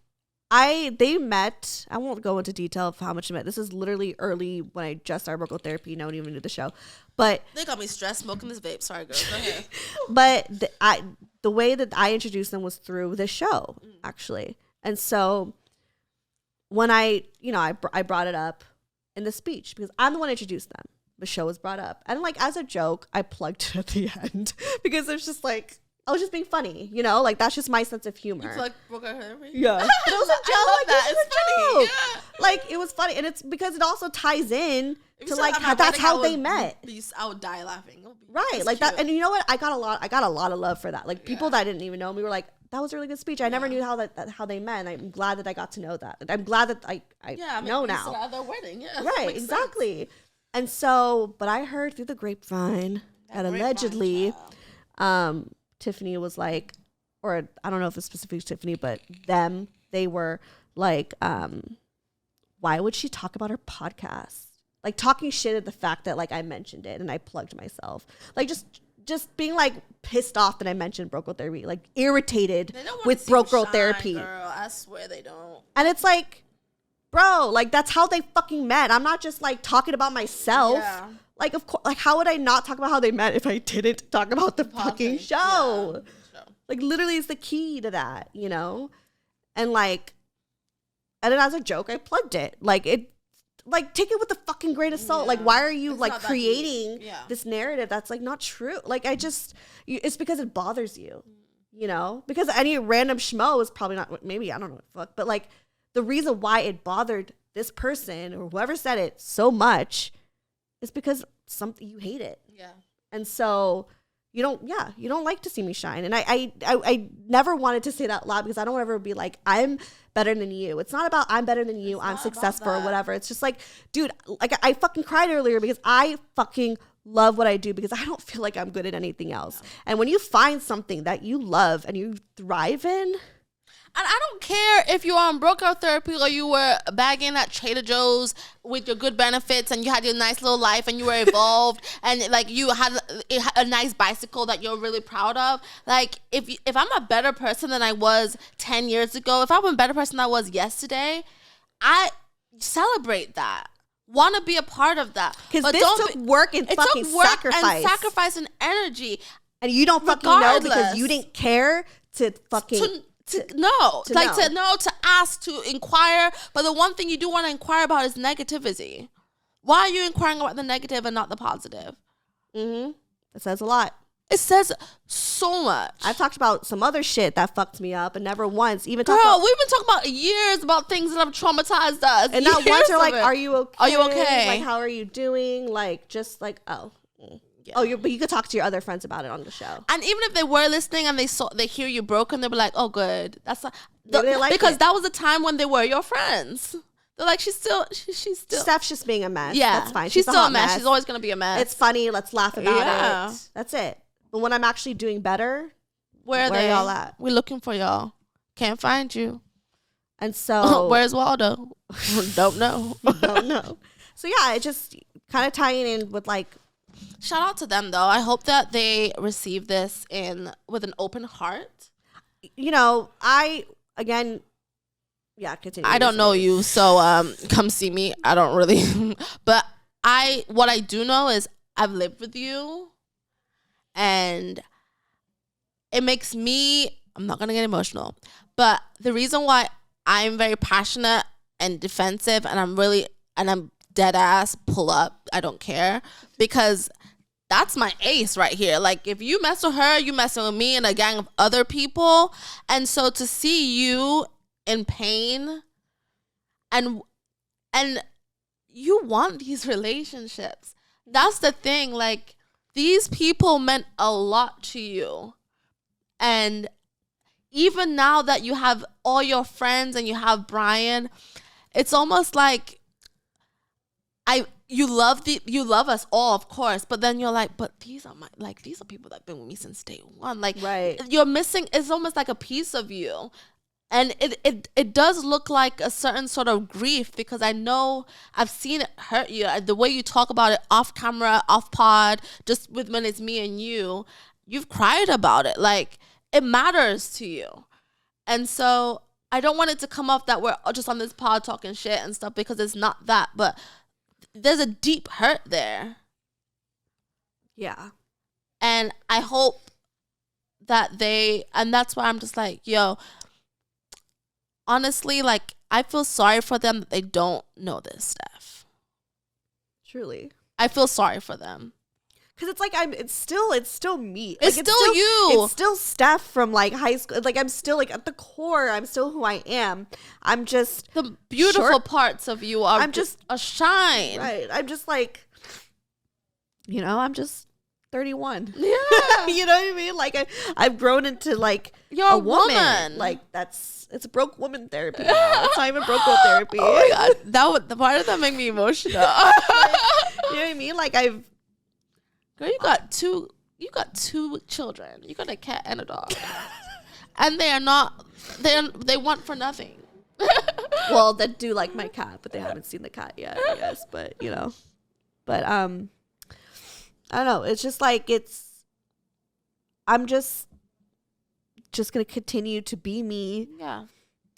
they met. I won't go into detail of how much they met. This is literally early when I just started Broke Therapy. No one even knew the show, but they got me stressed smoking this vape. Sorry, girl. Go ahead. But the way that I introduced them was through the show, actually. And so when I brought it up in the speech because I'm the one who introduced them. The show was brought up, and like as a joke, I plugged it at the end because it's just like I was just being funny, like that's just my sense of humor. You plugged Broke Therapy? Yeah, but it was a joke. I love that. It's funny. Yeah. Like it was funny, and it's because it also ties in to like that's how they met. I would die laughing. Right, like cute. That, and you know what? I got a lot of love for that. Like people that didn't even know me were like, "That was a really good speech." I never knew how they met, and I'm glad that I got to know that. I'm glad that I know now. At their wedding, yeah. Right, exactly. Sense. And so, but I heard through the grapevine that allegedly, Tiffany was like, or I don't know if it's specific to Tiffany, but they were like, why would she talk about her podcast? Like talking shit at the fact that like I mentioned it and I plugged myself. Like just being like pissed off that I mentioned Broke Therapy, like irritated with Broke Therapy. Girl, I swear they don't. And it's like, bro, like that's how they fucking met. I'm not just like talking about myself. Yeah. Like of course, like how would I not talk about how they met if I didn't talk about the fucking show? Yeah. Like literally, it's the key to that, And like, and then as a joke, I plugged it. Like it, like take it with a fucking grain of salt. Yeah. Like why are you like creating this narrative that's like not true? Like it's because it bothers you, Because any random schmo is probably not. Maybe I don't know what the fuck, but like. The reason why it bothered this person or whoever said it so much is because you hate it. Yeah. And so you don't like to see me shine. And I never wanted to say that loud because I don't ever be like, I'm better than you. It's not about I'm better than you, I'm successful or whatever. It's just like, dude, like I fucking cried earlier because I fucking love what I do because I don't feel like I'm good at anything else. Yeah. And when you find something that you love and you thrive in, and I don't care if you were on Broke Therapy or you were bagging at Trader Joe's with your good benefits and you had your nice little life and you were evolved and like you had a nice bicycle that you're really proud of. Like if I'm a better person than I was 10 years ago, if I'm a better person than I was yesterday, I celebrate that. Want to be a part of that. Because this took work and fucking sacrifice and energy. And you don't fucking know because you didn't care to fucking... To ask, to inquire. But the one thing you do want to inquire about is negativity. Why are you inquiring about the negative and not the positive? Mm-hmm. It says a lot. It says so much. I've talked about some other shit that fucked me up and never once even we've been talking about years about things that have traumatized us. And not once you're like, are you okay? Are you okay? Like, how are you doing? Like, just like, oh. Yeah. Oh, but you could talk to your other friends about it on the show. And even if they were listening and they hear you broken, they'll be like, "Oh, good." That's because that was a time when they were your friends. They're like, she's still. Steph's just being a mess. Yeah, that's fine. She's still hot a mess. She's always gonna be a mess. It's funny. Let's laugh about it. That's it. But when I'm actually doing better, where are y'all at? We're looking for y'all. Can't find you. And so where's Waldo? Don't know. Don't know. So yeah, it just kind of tying in with like. Shout out to them though. I hope that they receive this with an open heart. You know, continue. I don't know you, so come see me. I don't really, but what I do know is I've lived with you, and it makes me. I'm not gonna get emotional, but the reason why I'm very passionate and defensive, and I'm dead ass pull up. I don't care, because that's my ace right here. Like, if you mess with her, you messing with me and a gang of other people, and so to see you in pain. And you want these relationships. That's the thing. Like, these people meant a lot to you. And even now that you have all your friends and you have Brian, it's almost like you love us all, of course, but then you're like, but these are people that have been with me since day one. Like, right. You're missing, it's almost like a piece of you. And it does look like a certain sort of grief, because I know I've seen it hurt you. The way you talk about it off camera, off pod, just when it's me and you've cried about it. Like, it matters to you. And so I don't want it to come off that we're just on this pod talking shit and stuff, because it's not that. But there's a deep hurt there. Yeah. And I hope that and that's why I'm just like, yo, honestly, like, I feel sorry for them that they don't know this stuff. Truly. I feel sorry for them. Because it's like, it's still me. It's like, still you. It's still Steph from like high school. Like, I'm still like at the core, I'm still who I am. I'm just. The beautiful parts of you are just a shine. Right. I'm just like, I'm just 31. Yeah. You know what I mean? Like, I've grown into like you're a woman. Like, it's broke woman therapy. It's not even broke girl therapy. Oh my God. The part of that made me emotional. Like, you know what I mean? Like, girl, you got two children. You got a cat and a dog. And they want for nothing. Well, they do like my cat, but they haven't seen the cat yet, I guess. But, I don't know. It's just like, I'm just going to continue to be me. Yeah.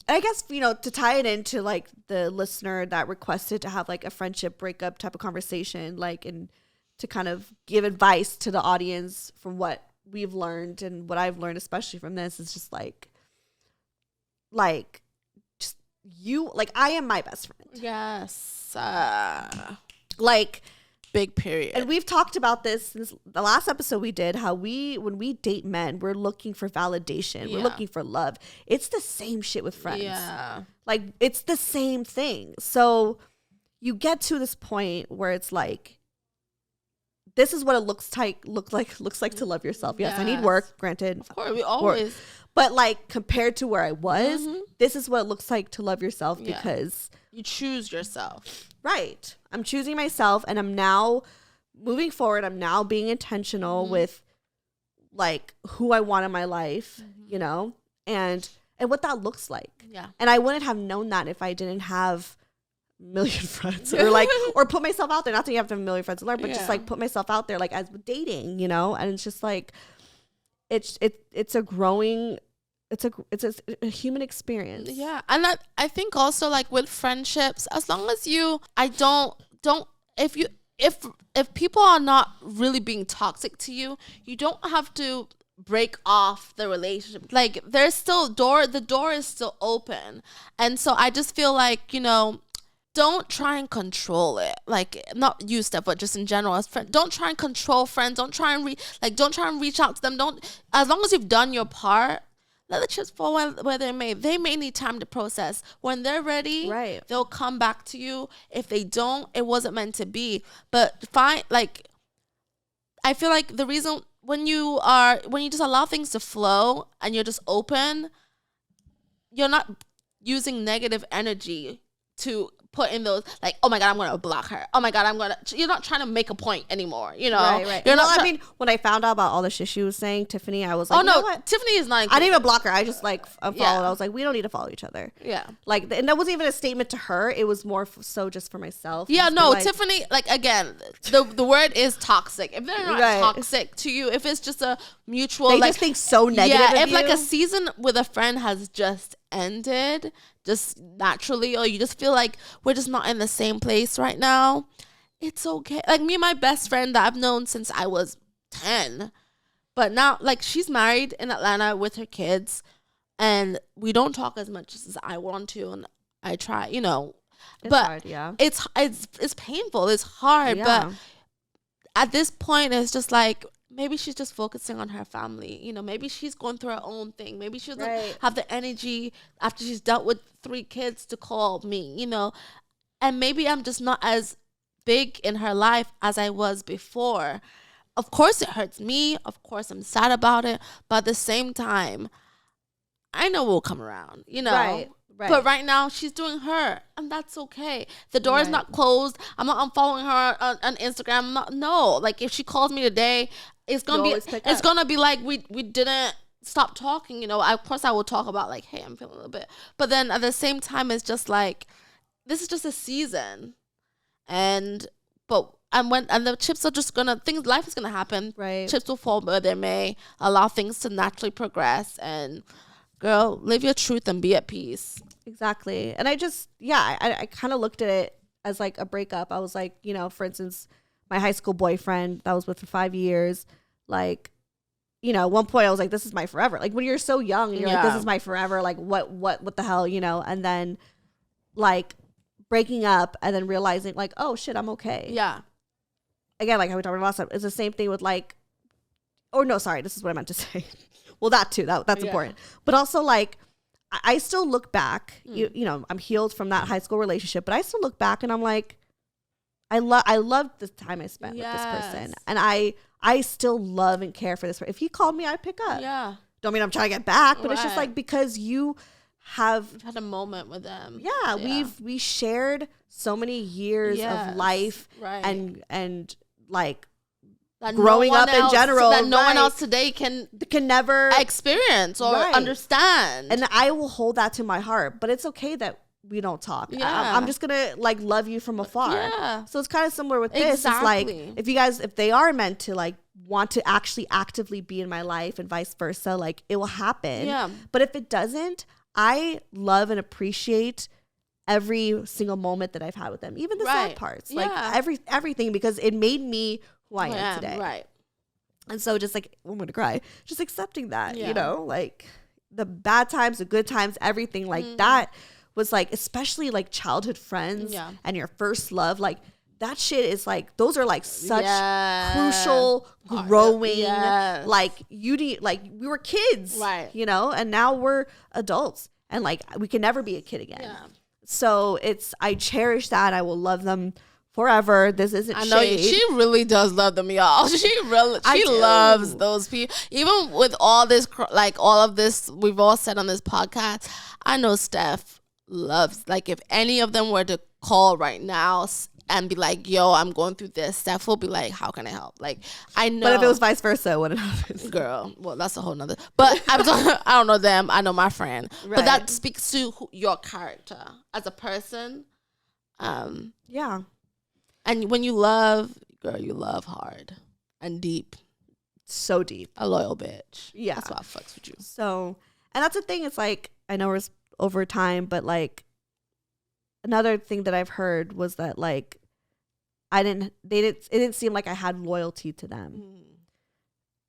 I guess, to tie it into like the listener that requested to have like a friendship breakup type of conversation, like, and to kind of give advice to the audience from what we've learned and what I've learned, especially from this, is just like just you, like, I am my best friend. Yes. Like, big period. And we've talked about this since the last episode we did, how when we date men, we're looking for validation. Yeah. We're looking for love. It's the same shit with friends. Yeah. Like, it's the same thing. So you get to this point where it's like, this is what it looks like to love yourself. Yes, I need work, granted. Of course, we always. But like, compared to where I was, this is what it looks like to love yourself, because you choose yourself. Right. I'm choosing myself, and I'm now moving forward. I'm now being intentional with like who I want in my life, and what that looks like. Yeah. And I wouldn't have known that if I didn't have a million friends, or put myself out there. Not that you have to have a million friends to learn, but just like put myself out there, like, as with dating, and it's just like, it's a growing, it's a human experience. Yeah. And I think also, like, with friendships, as long as if people are not really being toxic to you, you don't have to break off the relationship. Like, there's still the door is still open. And so I just feel like, don't try and control it. Like, not you, Steph, but just in general as friends. Don't try and control friends. Don't try and reach out to them. As long as you've done your part, let the chips fall where they may. They may need time to process. When they're ready, they'll come back to you. If they don't, it wasn't meant to be. But I feel like the reason when you just allow things to flow and you're just open, you're not using negative energy to put in those, like, oh my God, I'm going to block her. Oh my God, you're not trying to make a point anymore, you know? Right. You're I mean, when I found out about all the shit she was saying, Tiffany, I was like, oh no, you know what? Tiffany is not. I didn't even block her. I just like unfollowed. Yeah. I was like, we don't need to follow each other. Yeah. Like, and that wasn't even a statement to her. It was more so just for myself. Yeah, just no, like, Tiffany, like, again, the word is toxic. If they're not toxic to you, if it's just a mutual, they like, just think so negative. Yeah, of if like you. a season with a friend has just ended, just naturally, or you just feel like we're just not in the same place right now, it's okay. Like me and my best friend that I've known since I was 10, but now, like, she's married in Atlanta with her kids, and we don't talk as much as I want to, and I try, you know. It's but hard, yeah. It's painful. It's hard, but at this point, it's just like, maybe she's just focusing on her family. You know, maybe she's going through her own thing. Maybe she doesn't have the energy after she's dealt with 3 kids to call me, you know. And maybe I'm just not as big in her life as I was before. Of course, it hurts me. Of course, I'm sad about it. But at the same time, I know we'll come around, you know. Right. But right now, she's doing her, and that's okay. The door is not closed. I'm not unfollowing her on Instagram. No, like, if she calls me today, it's gonna be like we didn't stop talking. You know, of course I will talk about, like, hey, I'm feeling a little bit, but then at the same time, it's just like, this is just a season, and the chips are just life is gonna happen. Right, chips will fall where they may. Allow things to naturally progress, and girl, live your truth and be at peace. Exactly. And I just, I kind of looked at it as like a breakup. I was like, you know, for instance, my high school boyfriend that I was with for 5 years, like, you know, at one point I was like, this is my forever. Like, when you're so young, you're like, this is my forever. Like, what the hell, you know? And then, like, breaking up and then realizing, like, oh shit, I'm okay. Yeah. Again, like how we talked about last time, it's the same thing with, like, or no, sorry, this is what I meant to say. Well, that too, that's important. But also, like, I still look back, you know, I'm healed from that high school relationship, but I still look back and I'm like, I love the time I spent with this person. And I still love and care for this person. If he called me, I'd pick up. Yeah. Don't mean I'm trying to get back, but it's just like, because you have had a moment with them. Yeah. We shared so many years of life and like, that growing up in general that no one else today can never experience or understand, and I will hold that to my heart. But it's okay that we don't talk. I'm just gonna, like, love you from afar. So it's kind of similar with this. It's like, if they are meant to, like, want to actually actively be in my life and vice versa, like, it will happen. But if it doesn't, I love and appreciate every single moment that I've had with them, even the sad parts, like everything, because it made me who I am today. Right. And so just like, I'm going to cry, just accepting that, you know, like the bad times, the good times, everything like that was like, especially like childhood friends and your first love, like that shit is like, those are like such crucial growing, like you need, like we were kids, you know, and now we're adults and like we can never be a kid again. So I cherish that. I will love them forever. This isn't shade. I know she really does love them, y'all. She loves those people. Even with all this, like all of this we've all said on this podcast, I know Steph loves, like, if any of them were to call right now and be like, yo, I'm going through this, Steph will be like, how can I help? Like, I know. But if it was vice versa, it wouldn't happen. Girl, well, that's a whole nother. But I don't know them. I know my friend. But that speaks to your character as a person. Yeah. And when you love, girl, you love hard and deep. So deep. A loyal bitch. Yeah. That's why I fucks with you. So, and that's the thing. It's like, I know we're over time, but like another thing that I've heard was that like, it didn't seem like I had loyalty to them.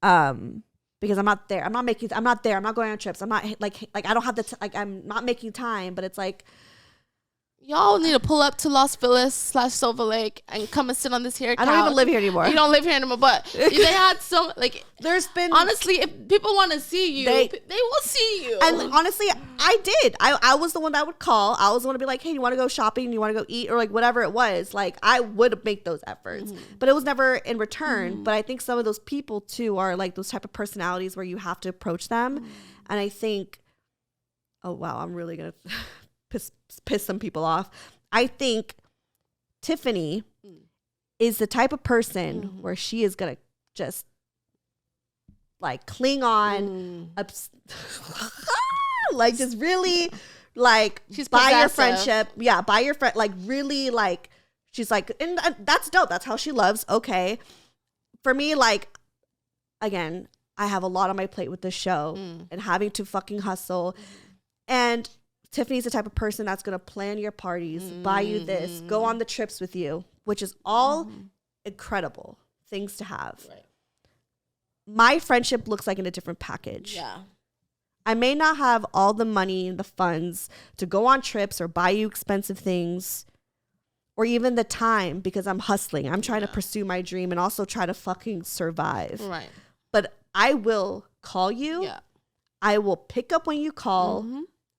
Because I'm not there. I'm not there. I'm not going on trips. I'm not like I don't have I'm not making time, but it's like, y'all need to pull up to Los Feliz/Silver Lake and come and sit on this here couch. I don't even live here anymore. You don't live here anymore, but they had some, like, there's been, honestly, if people want to see you, they will see you. And honestly, I did. I was the one that would call. I was the one to be like, hey, you want to go shopping? You want to go eat? Or like whatever it was. Like, I would make those efforts, but it was never in return. But I think some of those people too are like those type of personalities where you have to approach them. And I think, oh wow, I'm really going to piss some people off. I think Tiffany is the type of person where she is going to just like cling on, like just really like she's buy your possessive. friendship. Yeah, buy your friend. Like really like, she's like, and that's dope. That's how she loves. Okay. For me, like, again, I have a lot on my plate with this show and having to fucking hustle. And Tiffany's the type of person that's going to plan your parties, buy you this, go on the trips with you, which is all incredible things to have. Right. My friendship looks like in a different package. Yeah. I may not have all the money and the funds to go on trips or buy you expensive things or even the time because I'm hustling. I'm trying to pursue my dream and also try to fucking survive. Right. But I will call you. Yeah. I will pick up when you call.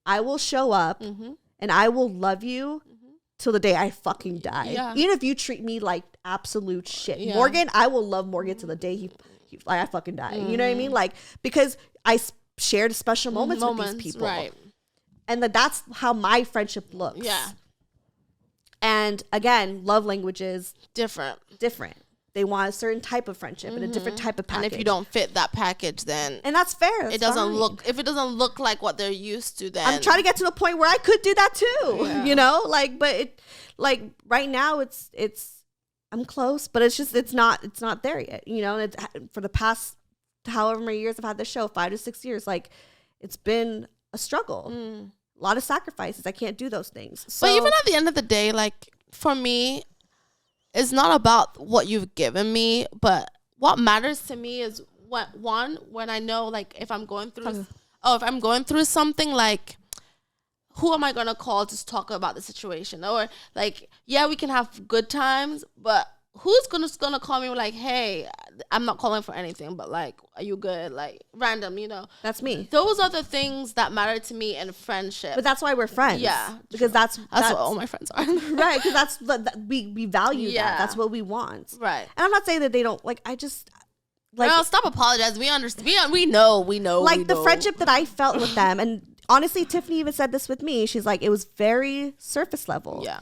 I will show up and I will love you till the day I fucking die. Yeah. Even if you treat me like absolute shit. Yeah. Morgan, I will love Morgan till the day I fucking die. You know what I mean? Like, because I shared special moments with these people. Right. And that's how my friendship looks. Yeah. And again, love languages Different. They want a certain type of friendship and a different type of package. And if you don't fit that package, then and that's fair. That's it doesn't fine. look. If it doesn't look like what they're used to, then I'm trying to get to the point where I could do that too. Yeah. You know, like, but it, like right now, it's I'm close, but it's not there yet. You know, and it's for the past however many years I've had this show, 5 to 6 years. Like, it's been a struggle, a lot of sacrifices. I can't do those things. So, but even at the end of the day, like for me, it's not about what you've given me, but what matters to me is when I know, like, if I'm going through something, like, who am I gonna call to talk about the situation? Or like, yeah, we can have good times, but who's gonna call me like, hey, I'm not calling for anything, but like, are you good? Like, random, you know. that's me. Those are the things that matter to me in friendship. But that's why we're friends. Yeah, because that's what all my friends are. right. Because that's we value Yeah. that. That's what we want. Right. And I'm not saying that they don't like. I just like Girl, stop apologizing. We understand. We know. like the friendship that I felt with them. And honestly, Tiffany even said this with me. She's like, it was very surface level. Yeah.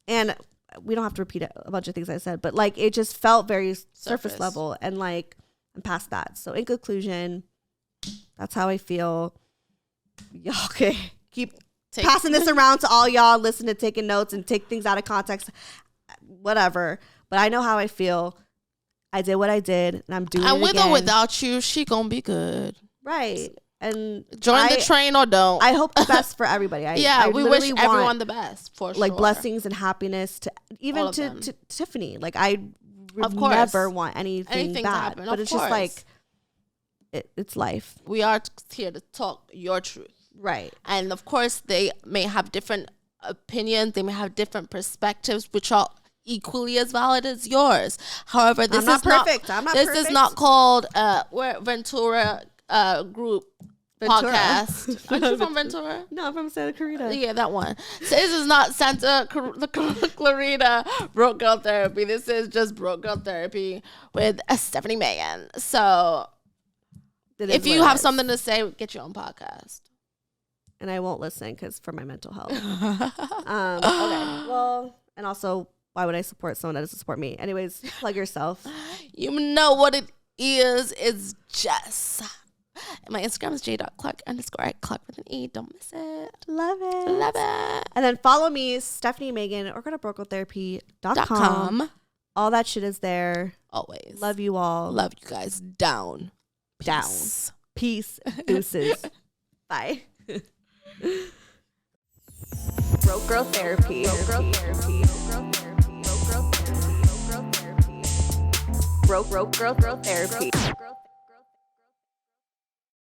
And we don't have to repeat a bunch of things I said, but like it just felt very surface level, and like I'm past that. So in conclusion, that's how I feel. Y'all okay, keep passing this around to all y'all, listening, taking notes, and take things out of context, whatever. But I know how I feel. I did what I did, and I'm doing it with again. or without you, she gonna be good. Right. And join the train or don't. I hope the best for everybody. We wish everyone the best, for like sure. blessings and happiness to even to Tiffany. Like, I would never want anything bad, to happen. but it's just like it's life. We are here to talk your truth, right? And of course, they may have different opinions. They may have different perspectives, which are equally as valid as yours. However, this is perfect. This is not called Ventura group podcast. Aren't you from Ventura? No, I'm from Santa Clarita. Yeah, that one. So this is not Santa Clarita Broke Girl Therapy. This is just Broke Girl Therapy with Stefanie Maegan. So if you have something to say, get your own podcast. And I won't listen because for my mental health. Okay. Well, and also, why would I support someone that doesn't support me? Anyways, plug yourself. You know what it is. It's just... My Instagram is j.clarke_, Clarke with an E. Don't miss it. Love it. And then follow me, Stefanie Maegan, or go to brokeoutherapy.com. All that shit is there. Always. Love you all. Love you guys. Down. Peace. Deuces. Bye. Broke Girl Therapy. Broke Girl Therapy.